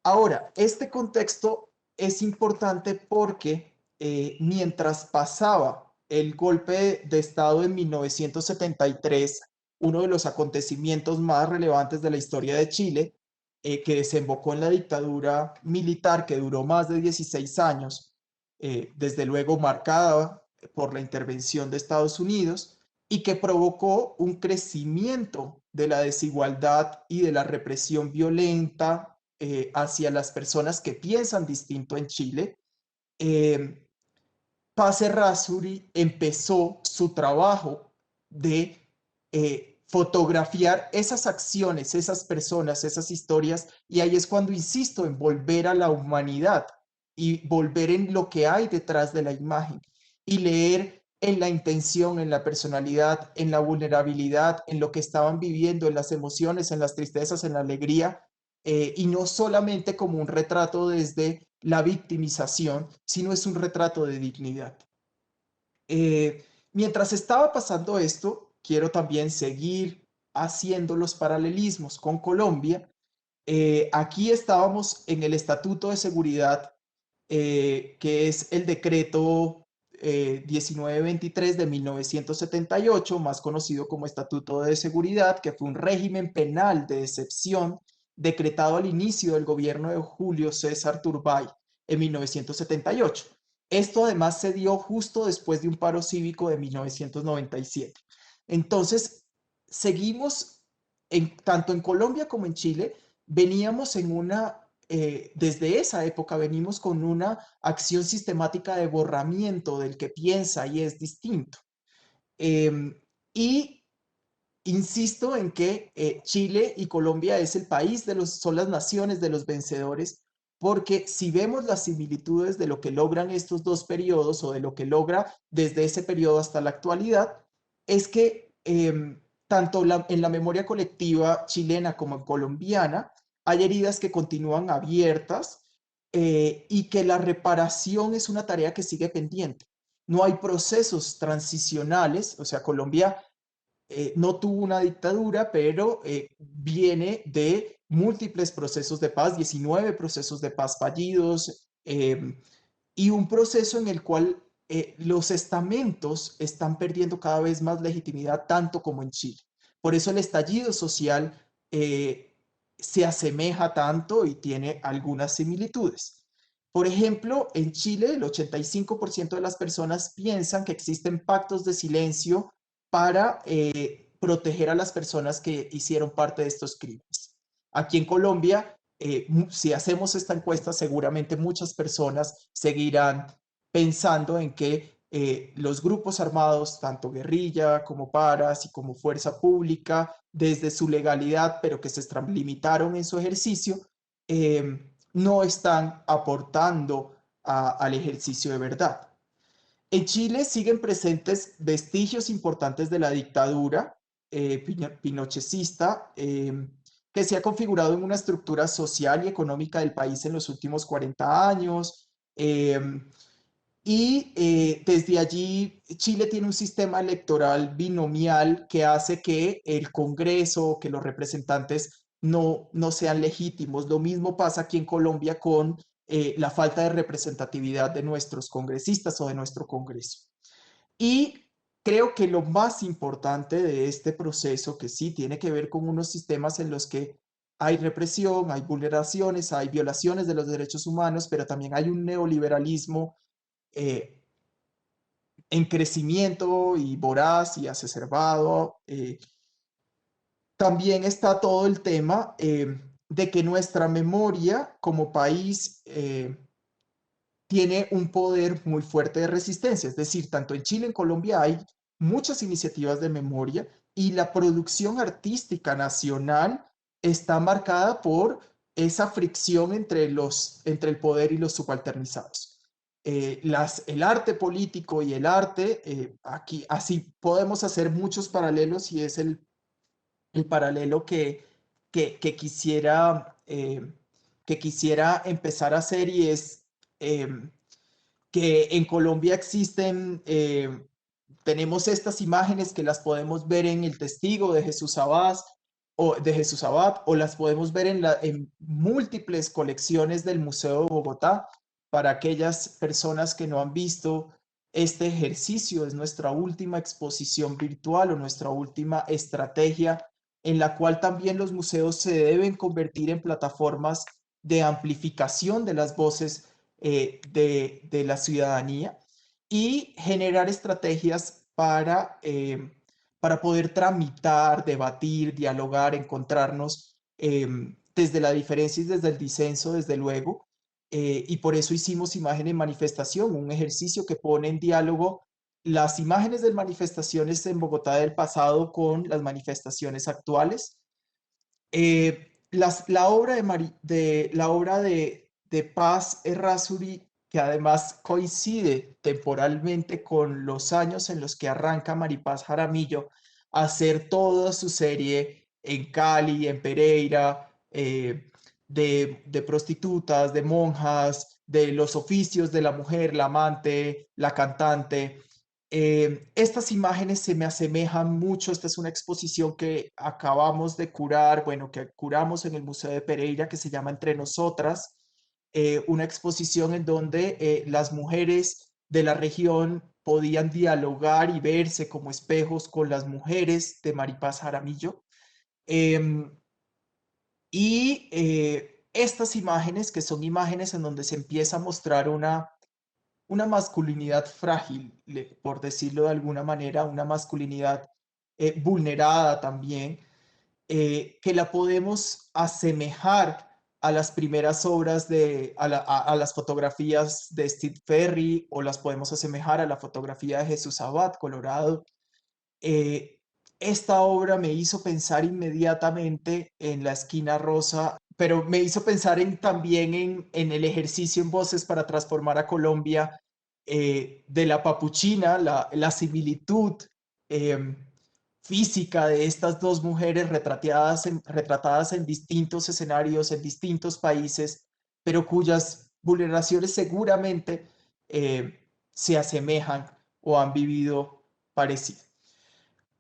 Ahora, este contexto es importante porque mientras pasaba el golpe de Estado en 1973, uno de los acontecimientos más relevantes de la historia de Chile, que desembocó en la dictadura militar que duró más de 16 años, desde luego marcada por la intervención de Estados Unidos, y que provocó un crecimiento de la desigualdad y de la represión violenta hacia las personas que piensan distinto en Chile. eh, Paz Errázuriz empezó su trabajo de fotografiar esas acciones, esas personas, esas historias, y ahí es cuando insisto en volver a la humanidad y volver en lo que hay detrás de la imagen y leer en la intención, en la personalidad, en la vulnerabilidad, en lo que estaban viviendo, en las emociones, en las tristezas, en la alegría, y no solamente como un retrato desde la victimización, sino es un retrato de dignidad. Mientras estaba pasando esto, quiero también seguir haciendo los paralelismos con Colombia. Aquí estábamos en el Estatuto de Seguridad, que es el decreto 1923 de 1978, más conocido como Estatuto de Seguridad, que fue un régimen penal de excepción decretado al inicio del gobierno de Julio César Turbay en 1978. Esto además se dio justo después de un paro cívico de 1997. Entonces, seguimos, tanto en Colombia como en Chile, veníamos en desde esa época venimos con una acción sistemática de borramiento del que piensa y es distinto. Y insisto en que Chile y Colombia es el país son las naciones de los vencedores, porque si vemos las similitudes de lo que logran estos dos periodos o de lo que logra desde ese periodo hasta la actualidad, es que tanto en la memoria colectiva chilena como colombiana hay heridas que continúan abiertas, y que la reparación es una tarea que sigue pendiente. No hay procesos transicionales, o sea, Colombia no tuvo una dictadura, pero viene de múltiples procesos de paz, 19 procesos de paz fallidos, y un proceso en el cual los estamentos están perdiendo cada vez más legitimidad, tanto como en Chile. Por eso el estallido social se asemeja tanto y tiene algunas similitudes. Por ejemplo, en Chile el 85% de las personas piensan que existen pactos de silencio para proteger a las personas que hicieron parte de estos crímenes. Aquí en Colombia, si hacemos esta encuesta, seguramente muchas personas seguirán pensando en que los grupos armados, tanto guerrilla como paras y como fuerza pública, desde su legalidad, pero que se extralimitaron en su ejercicio, no están aportando al ejercicio de verdad. En Chile siguen presentes vestigios importantes de la dictadura pinochetista, que se ha configurado en una estructura social y económica del país en los últimos 40 años. Desde allí Chile tiene un sistema electoral binomial que hace que el Congreso, que los representantes no sean legítimos. Lo mismo pasa aquí en Colombia con la falta de representatividad de nuestros congresistas o de nuestro Congreso. Y creo que lo más importante de este proceso, que sí tiene que ver con unos sistemas en los que hay represión, hay vulneraciones, hay violaciones de los derechos humanos, pero también hay un neoliberalismo eh, en crecimiento y voraz y exacerbado. También está todo el tema de que nuestra memoria como país tiene un poder muy fuerte de resistencia. Es decir, tanto en Chile, en Colombia hay muchas iniciativas de memoria y la producción artística nacional está marcada por esa fricción entre el poder y los subalternizados. El arte político y el arte, aquí así podemos hacer muchos paralelos y es el paralelo que que quisiera empezar a hacer y es eh, que en Colombia existen, tenemos estas imágenes que las podemos ver en El Testigo de Jesús Abad o las podemos ver en múltiples colecciones del Museo de Bogotá. Para aquellas personas que no han visto este ejercicio, es nuestra última exposición virtual o nuestra última estrategia en la cual también los museos se deben convertir en plataformas de amplificación de las voces de la ciudadanía y generar estrategias para poder tramitar, debatir, dialogar, encontrarnos desde la diferencia y desde el disenso, desde luego. Y por eso hicimos Imagen en Manifestación, un ejercicio que pone en diálogo las imágenes de manifestaciones en Bogotá del pasado con las manifestaciones actuales. La obra la obra de Paz Errázuri, que además coincide temporalmente con los años en los que arranca Maripaz Jaramillo a hacer toda su serie en Cali, en Pereira, de prostitutas, de monjas, de los oficios de la mujer, la amante, la cantante. Estas imágenes se me asemejan mucho. Esta es una exposición que acabamos de curar, bueno, que curamos en el Museo de Pereira, que se llama Entre Nosotras, una exposición en donde las mujeres de la región podían dialogar y verse como espejos con las mujeres de Maripaz Jaramillo. Eh, Estas imágenes, que son imágenes en donde se empieza a mostrar una masculinidad frágil, por decirlo de alguna manera, una masculinidad vulnerada también, que la podemos asemejar a las primeras obras a las fotografías de Steve Ferry o las podemos asemejar a la fotografía de Jesús Abad, Colorado. Eh, esta obra me hizo pensar inmediatamente en La Esquina Rosa, pero me hizo pensar también en el ejercicio en Voces para Transformar a Colombia de la Papuchina, la similitud eh, física de estas dos mujeres retratadas en distintos escenarios, en distintos países, pero cuyas vulneraciones seguramente se asemejan o han vivido parecido.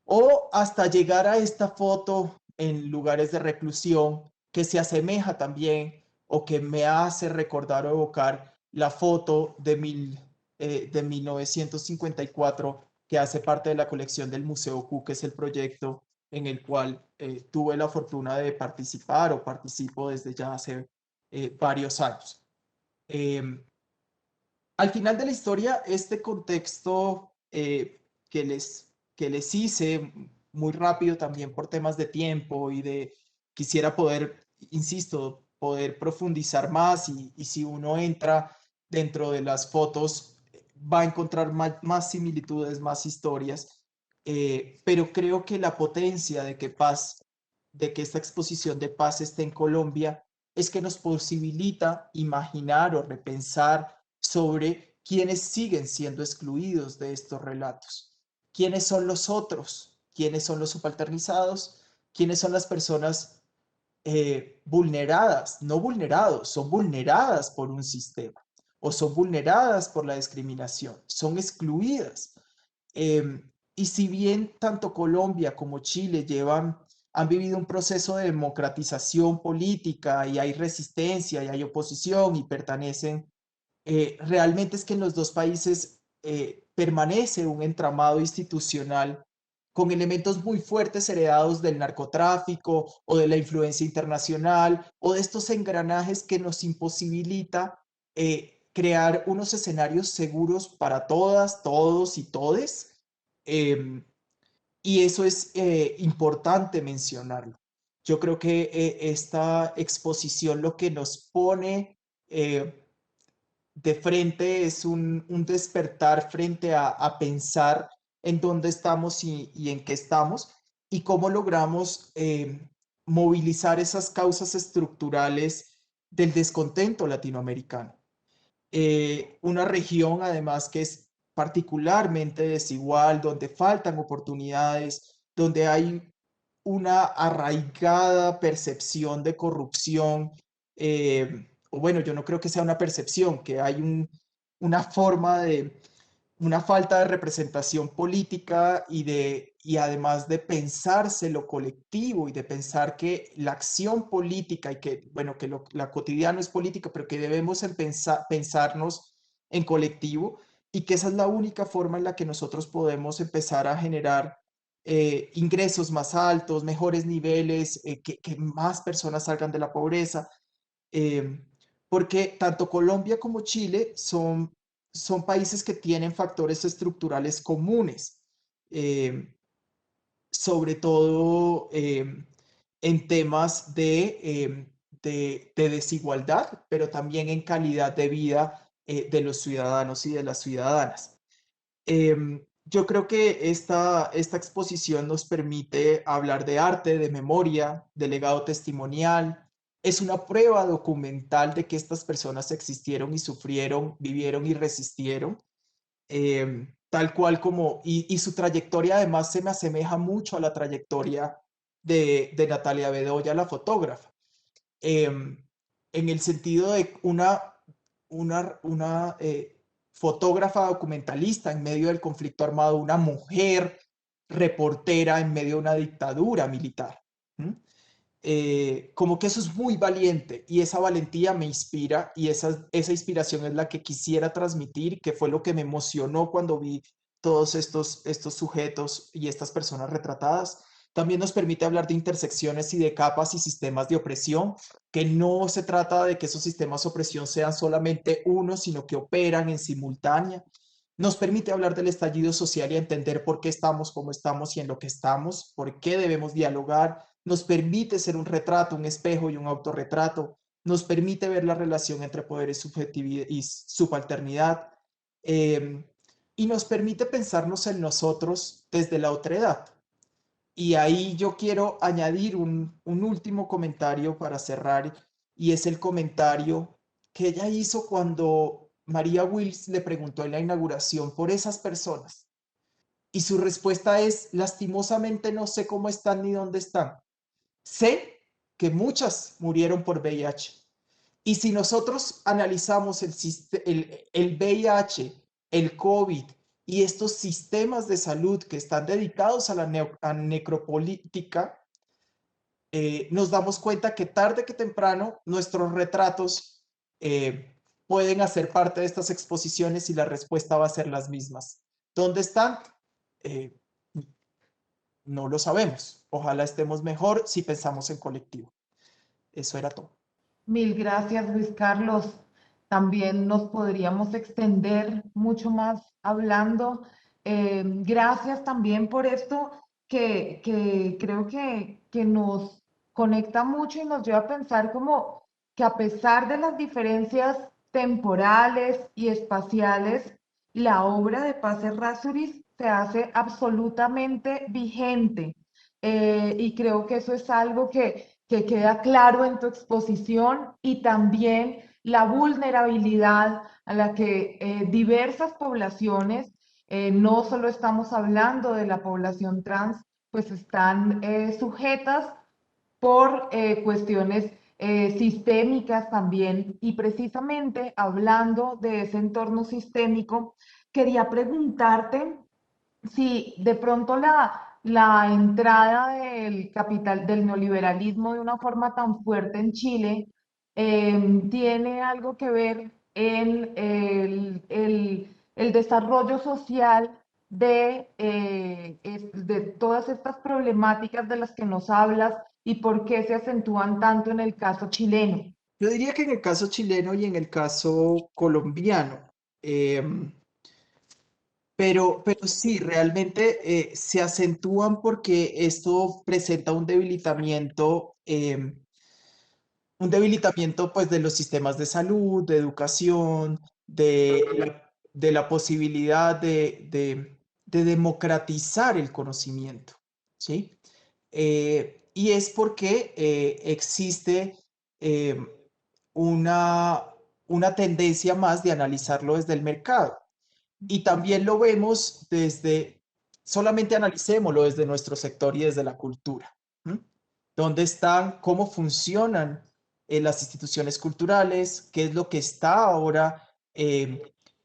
O hasta llegar a esta foto en lugares de reclusión que se asemeja también o que me hace recordar o evocar la foto de 1954 que hace parte de la colección del Museo Q, que es el proyecto en el cual tuve la fortuna de participar o participo desde ya hace varios años. Eh, Al final de la historia, este contexto que les hice muy rápido también por temas de tiempo quisiera poder, insisto, poder profundizar más y si uno entra dentro de las fotos va a encontrar más similitudes, más historias, pero creo que la potencia de que esta exposición de Paz esté en Colombia es que nos posibilita imaginar o repensar sobre quiénes siguen siendo excluidos de estos relatos, quiénes son los otros, quiénes son los subalternizados, quiénes son las personas vulneradas, no vulnerados, son vulneradas por un sistema o son vulneradas por la discriminación, son excluidas. Y si bien tanto Colombia como Chile han vivido un proceso de democratización política y hay resistencia y hay oposición y pertenecen realmente es que en los dos países permanece un entramado institucional con elementos muy fuertes heredados del narcotráfico o de la influencia internacional o de estos engranajes que nos imposibilita crear unos escenarios seguros para todas, todos y todes. Eh, y eso es importante mencionarlo. Yo creo que esta exposición lo que nos pone de frente, es un despertar frente a pensar en dónde estamos y en qué estamos y cómo logramos movilizar esas causas estructurales del descontento latinoamericano. Una región además que es particularmente desigual, donde faltan oportunidades, donde hay una arraigada percepción de corrupción, o bueno, yo no creo que sea una percepción, que hay una forma de, una falta de representación política y además de pensarse lo colectivo y de pensar que la acción política y que, bueno, que la cotidiana es política, pero que debemos pensarnos en colectivo y que esa es la única forma en la que nosotros podemos empezar a generar ingresos más altos, mejores niveles, que más personas salgan de la pobreza, eh, porque tanto Colombia como Chile son países que tienen factores estructurales comunes, eh, sobre todo en temas de desigualdad, pero también en calidad de vida de los ciudadanos y de las ciudadanas. Yo creo que esta exposición nos permite hablar de arte, de memoria, de legado testimonial. Es una prueba documental de que estas personas existieron y sufrieron, vivieron y resistieron, tal cual como, y su trayectoria además se me asemeja mucho a la trayectoria de Natalia Bedoya, la fotógrafa, en el sentido de una fotógrafa documentalista en medio del conflicto armado, una mujer reportera en medio de una dictadura militar. ¿Mm? Como que eso es muy valiente y esa valentía me inspira y esa inspiración es la que quisiera transmitir, que fue lo que me emocionó cuando vi todos estos sujetos y estas personas retratadas. También nos permite hablar de intersecciones y de capas y sistemas de opresión, que no se trata de que esos sistemas de opresión sean solamente uno, sino que operan en simultánea. Nos permite hablar del estallido social y entender por qué estamos como estamos y en lo que estamos, por qué debemos dialogar. Nos permite ser un retrato, un espejo y un autorretrato. Nos permite ver la relación entre poder y subalternidad. eh, y nos permite pensarnos en nosotros desde la otredad. Y ahí yo quiero añadir un último comentario para cerrar, y es el comentario que ella hizo cuando María Wills le preguntó en la inauguración por esas personas. Y su respuesta es, lastimosamente no sé cómo están ni dónde están. Sé que muchas murieron por VIH. Y si nosotros analizamos el VIH, el COVID y estos sistemas de salud que están dedicados a la necropolítica, nos damos cuenta que tarde que temprano nuestros retratos pueden hacer parte de estas exposiciones y la respuesta va a ser las mismas. ¿Dónde están? Eh, no lo sabemos. Ojalá estemos mejor si pensamos en colectivo. Eso era todo. Mil gracias, Luis Carlos. También nos podríamos extender mucho más hablando. Gracias también por esto que creo que nos conecta mucho y nos lleva a pensar como que a pesar de las diferencias temporales y espaciales, la obra de Paz Errázuriz se hace absolutamente vigente. Y creo que eso es algo que queda claro en tu exposición y también la vulnerabilidad a la que diversas poblaciones, no solo estamos hablando de la población trans, pues están sujetas por cuestiones sistémicas también. Y precisamente hablando de ese entorno sistémico, quería preguntarte si de pronto la entrada del capital, del neoliberalismo de una forma tan fuerte en Chile tiene algo que ver en el desarrollo social de todas estas problemáticas de las que nos hablas y por qué se acentúan tanto en el caso chileno. Yo diría que en el caso chileno y en el caso colombiano, pero sí, realmente se acentúan porque esto presenta un debilitamiento pues de los sistemas de salud, de educación, de la posibilidad de democratizar el conocimiento, ¿sí? Y es porque existe eh, una, una tendencia más de analizarlo desde el mercado. Y también lo vemos solamente analicémoslo desde nuestro sector y desde la cultura. ¿Mm? ¿Dónde están, cómo funcionan las instituciones culturales? ¿Qué es lo que está ahora en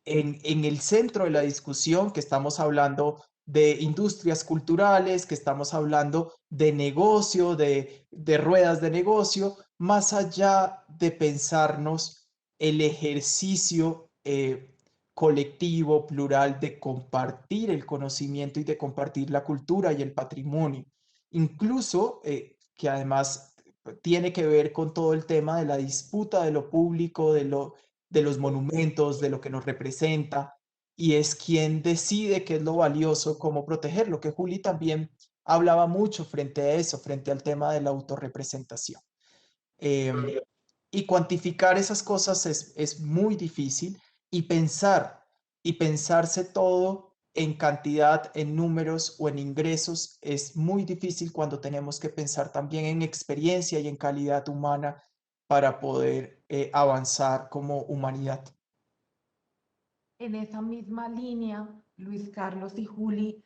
el centro de la discusión? Que estamos hablando de industrias culturales, que estamos hablando de negocio, de ruedas de negocio, más allá de pensarnos el ejercicio colectivo, plural, de compartir el conocimiento y de compartir la cultura y el patrimonio. Incluso, que además tiene que ver con todo el tema de la disputa de lo público, de los monumentos, de lo que nos representa, y es quien decide qué es lo valioso, cómo protegerlo, que Juli también hablaba mucho frente a eso, frente al tema de la autorrepresentación. Eh, y cuantificar esas cosas es muy difícil y y pensarse todo en cantidad, en números o en ingresos es muy difícil cuando tenemos que pensar también en experiencia y en calidad humana para poder avanzar como humanidad. En esa misma línea, Luis Carlos y Juli,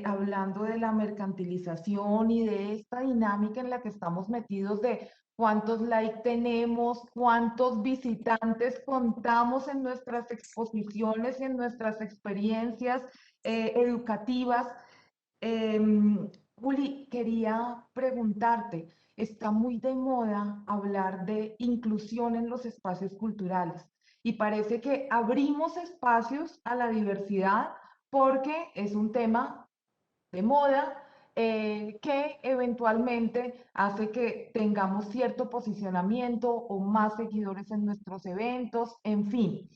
hablando de la mercantilización y de esta dinámica en la que estamos metidos de cuántos likes tenemos, cuántos visitantes contamos en nuestras exposiciones y en nuestras experiencias educativas. Juli, quería preguntarte, está muy de moda hablar de inclusión en los espacios culturales y parece que abrimos espacios a la diversidad porque es un tema de moda que eventualmente hace que tengamos cierto posicionamiento o más seguidores en nuestros eventos, en fin.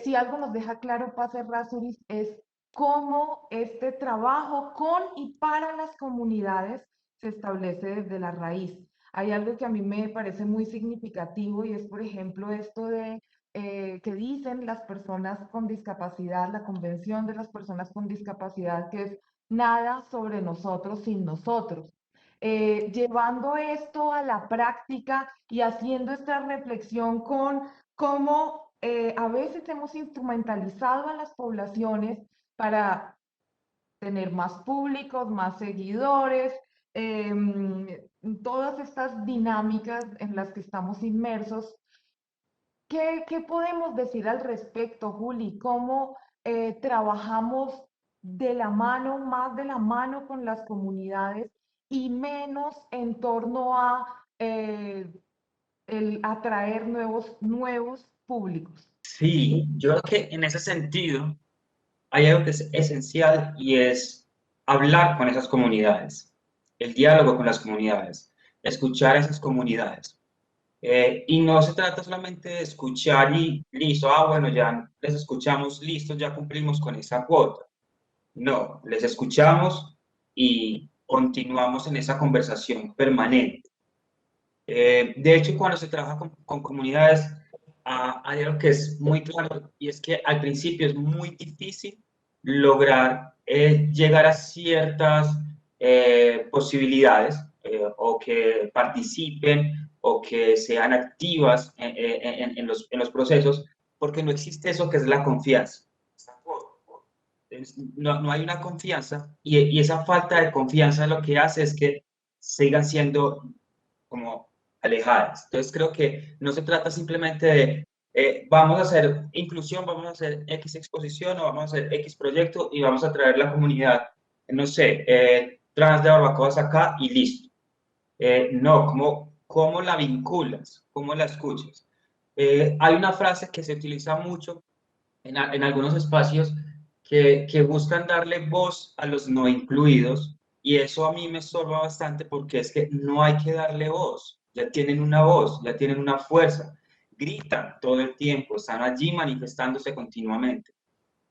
Si algo nos deja claro Paz Errázuriz es cómo este trabajo con y para las comunidades se establece desde la raíz. Hay algo que a mí me parece muy significativo y es, por ejemplo, esto de que dicen las personas con discapacidad, la Convención de las Personas con Discapacidad, que es nada sobre nosotros sin nosotros. Llevando esto a la práctica y haciendo esta reflexión con cómo a veces hemos instrumentalizado a las poblaciones para tener más públicos, más seguidores, eh, todas estas dinámicas en las que estamos inmersos. ¿Qué podemos decir al respecto, Juli? ¿Cómo trabajamos de la mano, más de la mano con las comunidades y menos en torno a el atraer nuevos públicos? Sí, yo creo que en ese sentido hay algo que es esencial y es hablar con esas comunidades, el diálogo con las comunidades, escuchar a esas comunidades. Y no se trata solamente de escuchar y listo, bueno, ya les escuchamos, listo, ya cumplimos con esa cuota. No, les escuchamos y continuamos en esa conversación permanente. De hecho, cuando se trabaja con comunidades, hay algo que es muy claro y es que al principio es muy difícil lograr llegar a ciertas posibilidades o que participen o que sean activas en los procesos, porque no existe eso que es la confianza. No hay una confianza y esa falta de confianza lo que hace es que sigan siendo como alejadas. Entonces creo que no se trata simplemente de vamos a hacer inclusión, vamos a hacer X exposición o vamos a hacer X proyecto y vamos a traer la comunidad, no sé, trans de barbacoas acá y listo. No, ¿cómo la vinculas? ¿Cómo la escuchas? Hay una frase que se utiliza mucho en algunos espacios que buscan darle voz a los no incluidos y eso a mí me estorba bastante porque es que no hay que darle voz, ya tienen una voz, ya tienen una fuerza, gritan todo el tiempo, están allí manifestándose continuamente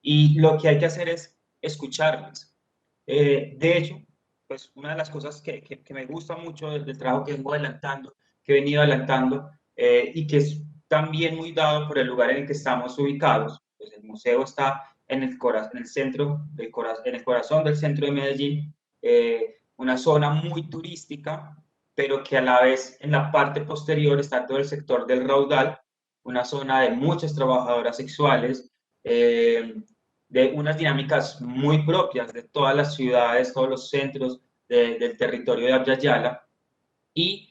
y lo que hay que hacer es escucharles. De hecho, pues una de las cosas que me gusta mucho del trabajo que vengo adelantando, que he venido adelantando y que es también muy dado por el lugar en el que estamos ubicados. Pues el museo está en el centro en el corazón del centro de Medellín, una zona muy turística, pero que a la vez en la parte posterior está todo el sector del Raudal, una zona de muchas trabajadoras sexuales, de unas dinámicas muy propias de todas las ciudades, todos los centros del territorio de Abya Yala, y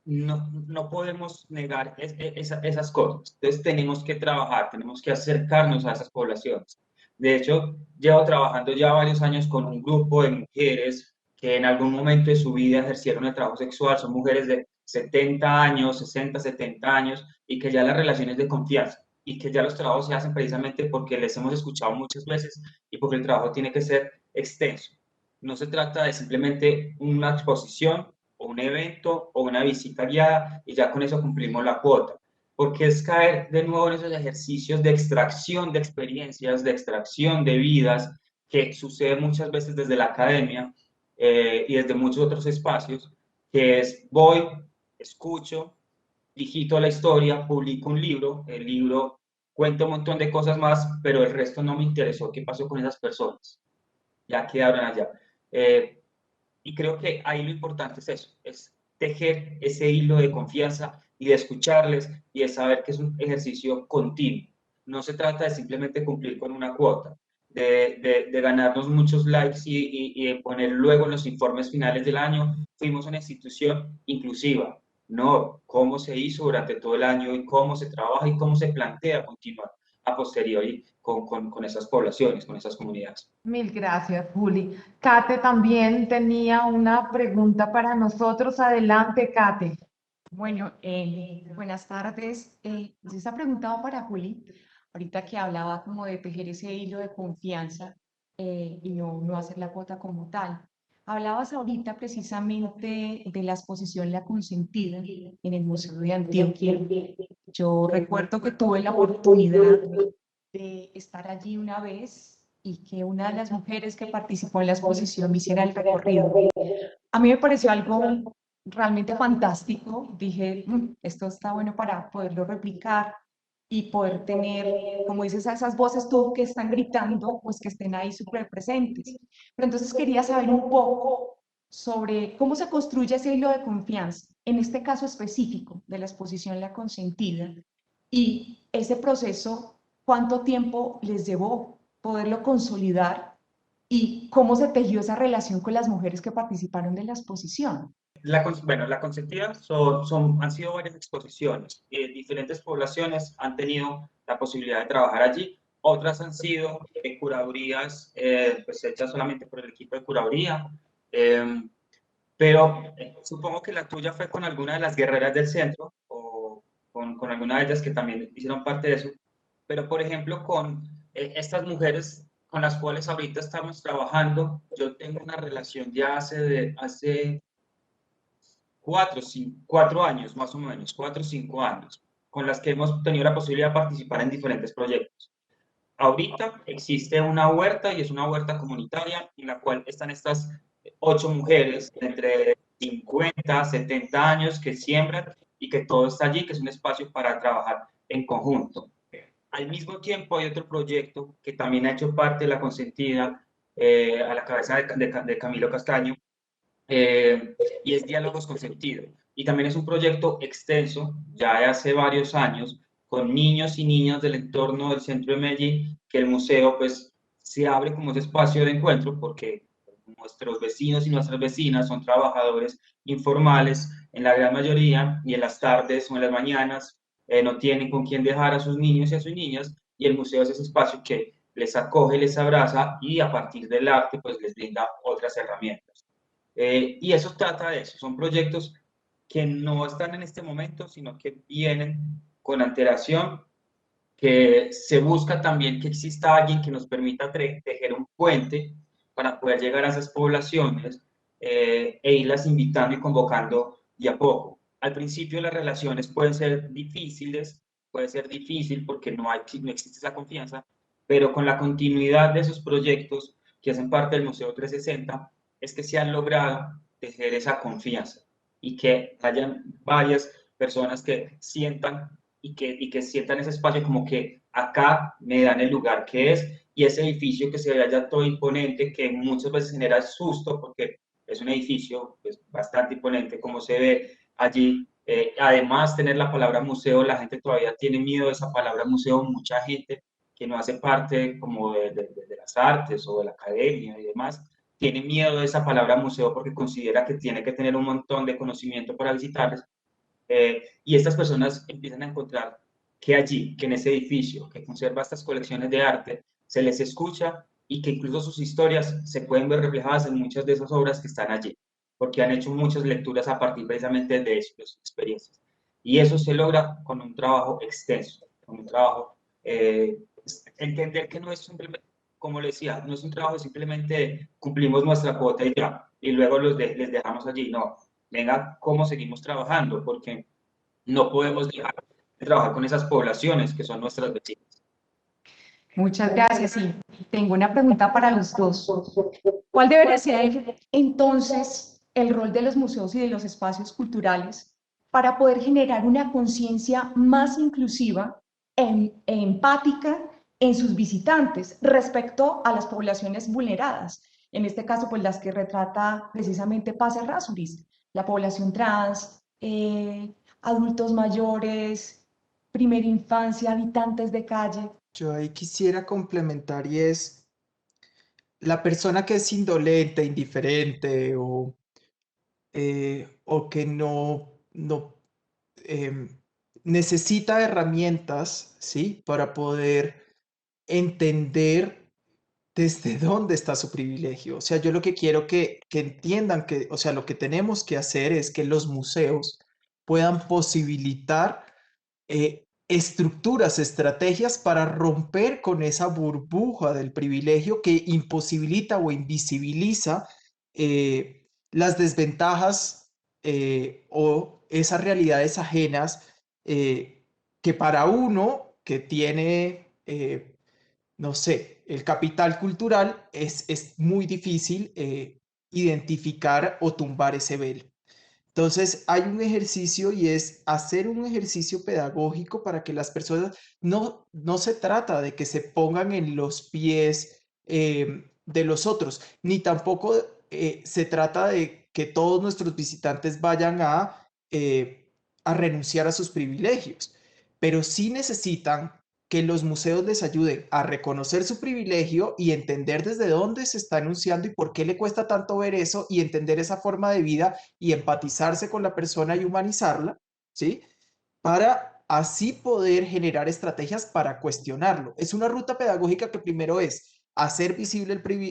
no podemos negar esas cosas. Entonces tenemos que trabajar, tenemos que acercarnos a esas poblaciones. De hecho, llevo trabajando ya varios años con un grupo de mujeres que en algún momento de su vida ejercieron el trabajo sexual, son mujeres de 70 años, 60, 70 años, y que ya las relaciones de confianza, y que ya los trabajos se hacen precisamente porque les hemos escuchado muchas veces y porque el trabajo tiene que ser extenso. No se trata de simplemente una exposición o un evento o una visita guiada y ya con eso cumplimos la cuota, porque es caer de nuevo en esos ejercicios de extracción de experiencias, de extracción de vidas, que sucede muchas veces desde la academia y desde muchos otros espacios, que es voy, escucho, digito la historia, publico un libro, el libro cuenta un montón de cosas más, pero el resto no me interesó qué pasó con esas personas, ya quedaron allá. Y creo que ahí lo importante es eso, es tejer ese hilo de confianza y de escucharles y de saber que es un ejercicio continuo. No se trata de simplemente cumplir con una cuota, de ganarnos muchos likes y de poner luego en los informes finales del año, fuimos una institución inclusiva. No, cómo se hizo durante todo el año y cómo se trabaja y cómo se plantea continuar a posteriori con esas poblaciones, con esas comunidades. Mil gracias, Juli. Kate también tenía una pregunta para nosotros. Adelante, Kate. Bueno, buenas tardes. Yo esta pregunta va para Juli, ahorita que hablaba como de tejer ese hilo de confianza y no hacer la cuota como tal. Hablabas ahorita precisamente de la exposición La Consentida en el Museo de Antioquia. Yo recuerdo que tuve la oportunidad de estar allí una vez y que una de las mujeres que participó en la exposición me hiciera el recorrido. A mí me pareció algo realmente fantástico. Dije, esto está bueno para poderlo replicar y poder tener, como dices, a esas voces tú que están gritando, pues que estén ahí súper presentes. Pero entonces quería saber un poco sobre cómo se construye ese hilo de confianza, en este caso específico de la exposición La Consentida, y ese proceso, cuánto tiempo les llevó poderlo consolidar y cómo se tejió esa relación con las mujeres que participaron de la exposición. Bueno, la consentida han sido varias exposiciones. Diferentes poblaciones han tenido la posibilidad de trabajar allí. Otras han sido curadurías pues hechas solamente por el equipo de curaduría. Pero supongo que la tuya fue con alguna de las guerreras del centro o con alguna de ellas que también hicieron parte de eso. Pero, por ejemplo, con estas mujeres con las cuales ahorita estamos trabajando, yo tengo una relación ya hace 4 años, más o menos, 4 o 5 años, con las que hemos tenido la posibilidad de participar en diferentes proyectos. Ahorita existe una huerta y es una huerta comunitaria en la cual están estas 8 mujeres entre 50, 70 años que siembran y que todo está allí, que es un espacio para trabajar en conjunto. Al mismo tiempo hay otro proyecto que también ha hecho parte de la consentida a la cabeza de Camilo Castaño, y es Diálogos con Sentido. Y también es un proyecto extenso, ya de hace varios años, con niños y niñas del entorno del centro de Medellín, que el museo pues se abre como ese espacio de encuentro porque nuestros vecinos y nuestras vecinas son trabajadores informales en la gran mayoría y en las tardes o en las mañanas no tienen con quién dejar a sus niños y a sus niñas, y el museo es ese espacio que les acoge, les abraza y a partir del arte pues les brinda otras herramientas. Y eso trata de eso, son proyectos que no están en este momento, sino que vienen con antelación, que se busca también que exista alguien que nos permita tejer un puente para poder llegar a esas poblaciones e irlas invitando y convocando de a poco. Al principio las relaciones pueden ser difíciles, puede ser difícil porque no existe esa confianza, pero con la continuidad de esos proyectos que hacen parte del Museo 360, es que se han logrado tejer esa confianza y que hayan varias personas que sientan y que sientan ese espacio como que acá me dan el lugar que es, y ese edificio que se ve allá todo imponente, que muchas veces genera susto porque es un edificio pues, bastante imponente como se ve allí. Además, tener la palabra museo, la gente todavía tiene miedo de esa palabra museo, mucha gente que no hace parte como de las artes o de la academia y demás, tiene miedo de esa palabra museo porque considera que tiene que tener un montón de conocimiento para visitarles. Y estas personas empiezan a encontrar que allí, que en ese edificio, que conserva estas colecciones de arte, se les escucha y que incluso sus historias se pueden ver reflejadas en muchas de esas obras que están allí, porque han hecho muchas lecturas a partir precisamente de sus experiencias. Y eso se logra con un trabajo extenso, con un trabajo, entender que no es simplemente, como le decía, no es un trabajo simplemente cumplimos nuestra cuota y ya, y luego les dejamos allí, no, venga, cómo seguimos trabajando, porque no podemos dejar de trabajar con esas poblaciones que son nuestras vecinas. Muchas gracias. Y tengo una pregunta para los dos. ¿Cuál debería ser entonces el rol de los museos y de los espacios culturales para poder generar una conciencia más inclusiva e empática en sus visitantes respecto a las poblaciones vulneradas? En este caso, pues las que retrata precisamente Paz Errázuriz, la población trans, adultos mayores, primera infancia, habitantes de calle. Yo ahí quisiera complementar y es la persona que es indolente, indiferente o que no em, necesita herramientas, ¿sí? Para poder entender desde dónde está su privilegio. O sea, yo lo que quiero que entiendan que, o sea, lo que tenemos que hacer es que los museos puedan posibilitar estructuras, estrategias para romper con esa burbuja del privilegio que imposibilita o invisibiliza las desventajas o esas realidades ajenas que para uno que tiene no sé, el capital cultural es muy difícil identificar o tumbar ese velo. Entonces, hay un ejercicio y es hacer un ejercicio pedagógico para que las personas, no se trata de que se pongan en los pies de los otros, ni tampoco se trata de que todos nuestros visitantes vayan a renunciar a sus privilegios, pero sí necesitan que los museos les ayuden a reconocer su privilegio y entender desde dónde se está enunciando y por qué le cuesta tanto ver eso y entender esa forma de vida y empatizarse con la persona y humanizarla, ¿sí? Para así poder generar estrategias para cuestionarlo. Es una ruta pedagógica que primero es hacer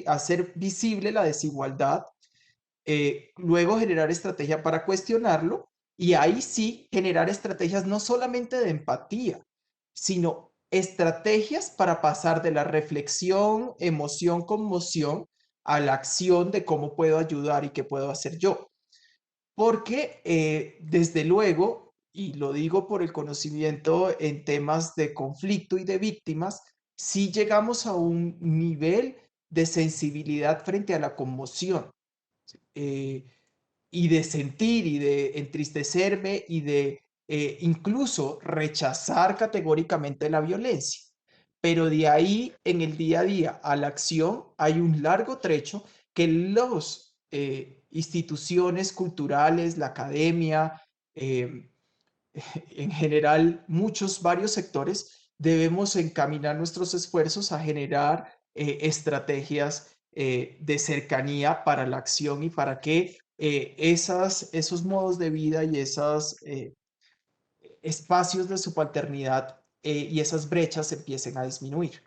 hacer visible la desigualdad, luego generar estrategia para cuestionarlo y ahí sí generar estrategias no solamente de empatía, sino estrategias para pasar de la reflexión, emoción, conmoción a la acción de cómo puedo ayudar y qué puedo hacer yo. Porque desde luego, y lo digo por el conocimiento en temas de conflicto y de víctimas, sí llegamos a un nivel de sensibilidad frente a la conmoción eh, y de sentir y de entristecerme y de incluso rechazar categóricamente la violencia. Pero de ahí en el día a día a la acción hay un largo trecho que los instituciones culturales, la academia, eh, en general varios sectores, debemos encaminar nuestros esfuerzos a generar estrategias de cercanía para la acción y para que esos modos de vida y esos espacios de subalternidad y esas brechas empiecen a disminuir.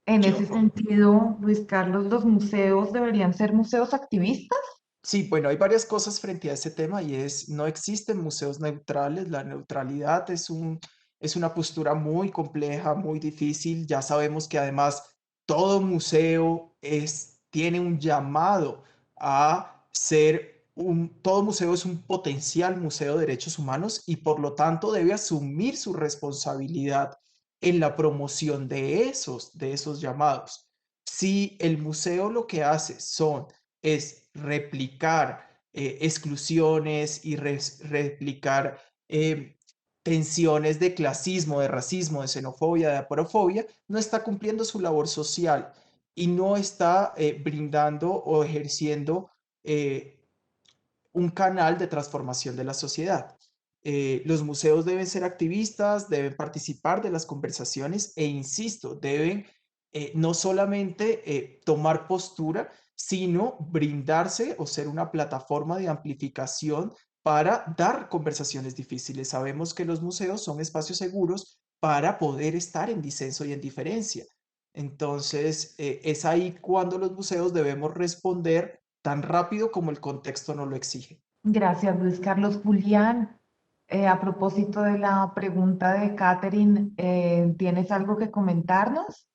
En Yo, ese sentido, Luis Carlos, ¿los museos deberían ser museos activistas? Sí, bueno, hay varias cosas frente a ese tema y es, no existen museos neutrales, la neutralidad es una postura muy compleja, muy difícil, ya sabemos que además todo museo tiene un llamado a todo museo es un potencial museo de derechos humanos y por lo tanto debe asumir su responsabilidad en la promoción de esos llamados. Si el museo lo que hace es replicar exclusiones y replicar tensiones de clasismo, de racismo, de xenofobia, de aporofobia, no está cumpliendo su labor social y no está brindando o ejerciendo un canal de transformación de la sociedad. Los museos deben ser activistas, deben participar de las conversaciones e, insisto, deben no solamente tomar postura, sino brindarse o ser una plataforma de amplificación para dar conversaciones difíciles. Sabemos que los museos son espacios seguros para poder estar en disenso y en diferencia. Entonces, es ahí cuando los museos debemos responder tan rápido como el contexto nos lo exige. Gracias, Luis Carlos. Julián, a propósito de la pregunta de Catherine, ¿tienes algo que comentarnos?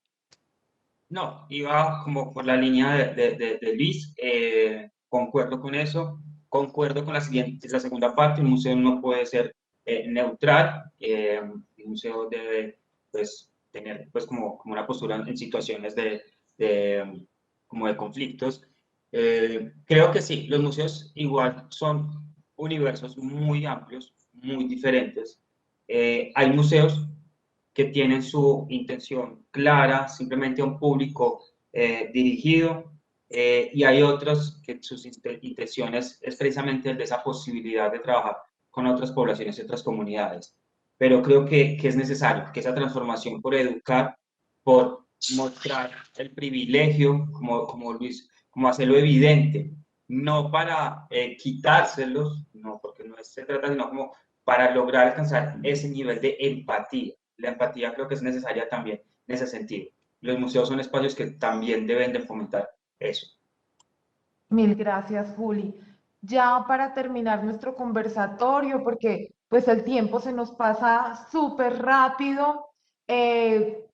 No, iba como por la línea de Luis, concuerdo con eso, concuerdo con la segunda parte. Un museo no puede ser neutral, el museo debe pues tener pues como una postura en situaciones como de conflictos. Creo que sí, los museos igual son universos muy amplios, muy diferentes. Hay museos que tienen su intención clara, simplemente a un público dirigido, y hay otros que sus intenciones es precisamente el de esa posibilidad de trabajar con otras poblaciones y otras comunidades. Pero creo que es necesario que esa transformación por educar, por mostrar el privilegio, como Luis, como hacerlo evidente, no para quitárselos, no, porque no se trata, sino como para lograr alcanzar ese nivel de empatía. La empatía creo que es necesaria también en ese sentido. Los museos son espacios que también deben de fomentar eso. Mil gracias, Juli. Ya para terminar nuestro conversatorio, porque pues el tiempo se nos pasa súper rápido, eh,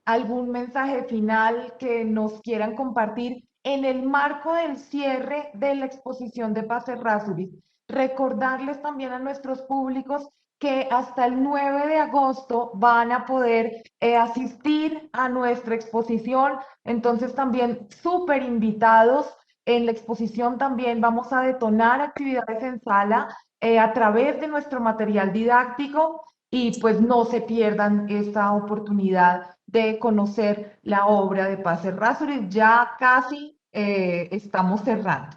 ¿algún mensaje final que nos quieran compartir en el marco del cierre de la exposición de Paz Errázuriz? Recordarles también a nuestros públicos que hasta el 9 de agosto van a poder asistir a nuestra exposición, entonces también súper invitados. En la exposición también vamos a detonar actividades en sala a través de nuestro material didáctico y pues no se pierdan esta oportunidad de conocer la obra de Paz Errázuriz. Ya casi estamos cerrando.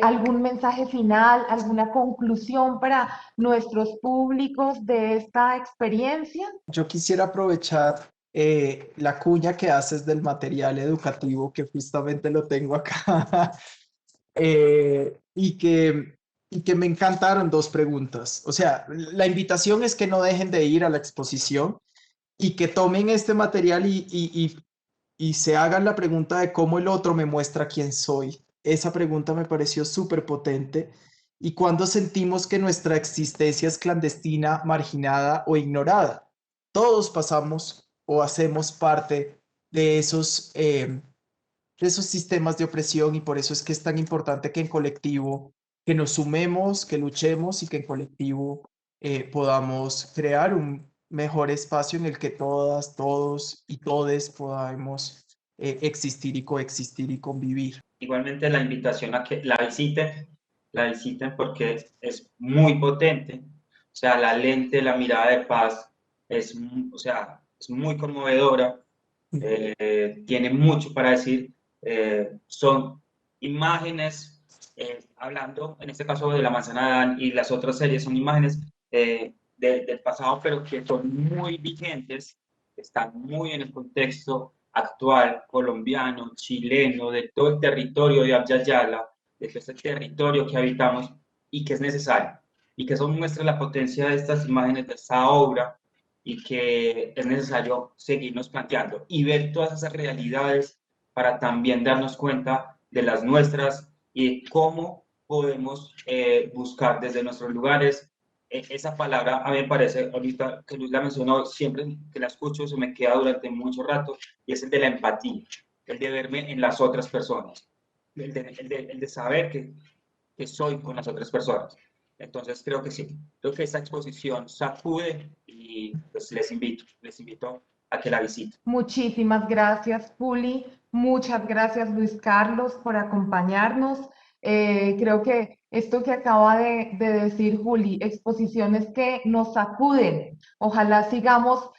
¿Algún mensaje final, alguna conclusión para nuestros públicos de esta experiencia? Yo quisiera aprovechar la cuña que haces del material educativo, que justamente lo tengo acá, y que me encantaron dos preguntas. O sea, la invitación es que no dejen de ir a la exposición y que tomen este material y se hagan la pregunta de cómo el otro me muestra quién soy. Esa pregunta me pareció súper potente. Y cuando sentimos que nuestra existencia es clandestina, marginada o ignorada, todos pasamos o hacemos parte de esos sistemas de opresión, y por eso es que es tan importante que en colectivo, que nos sumemos, que luchemos y que en colectivo podamos crear un mejor espacio en el que todas, todos y todes podamos existir y coexistir y convivir. Igualmente la invitación a que la visiten porque es muy potente. O sea, la lente, la mirada de Paz o sea, es muy conmovedora, tiene mucho para decir. Son imágenes, hablando en este caso de La Manzana de Adán y las otras series, son imágenes del pasado, pero que son muy vigentes, están muy en el contexto actual colombiano, chileno, de todo el territorio de Abya Yala, de todo este territorio que habitamos y que es necesario, y que eso muestra la potencia de estas imágenes, de esta obra, y que es necesario seguirnos planteando y ver todas esas realidades para también darnos cuenta de las nuestras y cómo podemos buscar desde nuestros lugares. Esa palabra a mí me parece, ahorita que Luis la mencionó, siempre que la escucho se me queda durante mucho rato, y es el de la empatía, el de verme en las otras personas, el de saber que soy con las otras personas. Entonces creo que sí, creo que esta exposición sacude y pues les invito a que la visiten. Muchísimas gracias, Juli. Muchas gracias, Luis Carlos, por acompañarnos. Creo que esto que acaba de decir Juli, exposiciones que nos sacuden, ojalá sigamos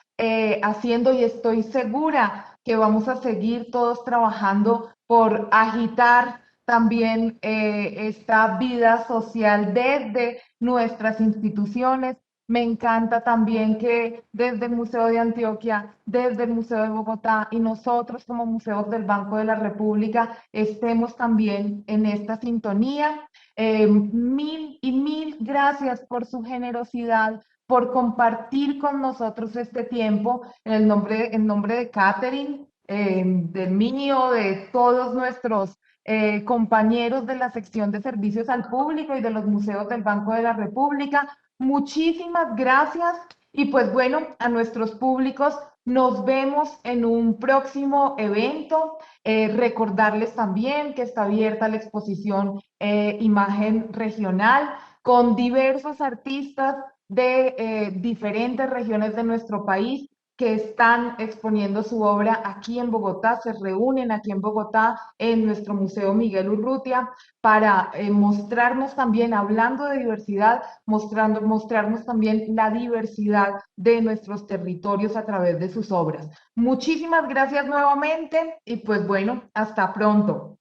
haciendo y estoy segura que vamos a seguir todos trabajando por agitar también esta vida social desde nuestras instituciones. Me encanta también que desde el Museo de Antioquia, desde el Museo de Bogotá y nosotros como Museos del Banco de la República estemos también en esta sintonía. Mil y mil gracias por su generosidad, por compartir con nosotros este tiempo en nombre de Catherine, del mío, de todos nuestros compañeros de la sección de servicios al público y de los museos del Banco de la República. Muchísimas gracias y pues bueno, a nuestros públicos nos vemos en un próximo evento. Recordarles también que está abierta la exposición Imagen Regional con diversos artistas de diferentes regiones de nuestro país que están exponiendo su obra aquí en Bogotá, se reúnen aquí en Bogotá en nuestro Museo Miguel Urrutia para mostrarnos también, hablando de diversidad, mostrarnos también la diversidad de nuestros territorios a través de sus obras. Muchísimas gracias nuevamente y pues bueno, hasta pronto.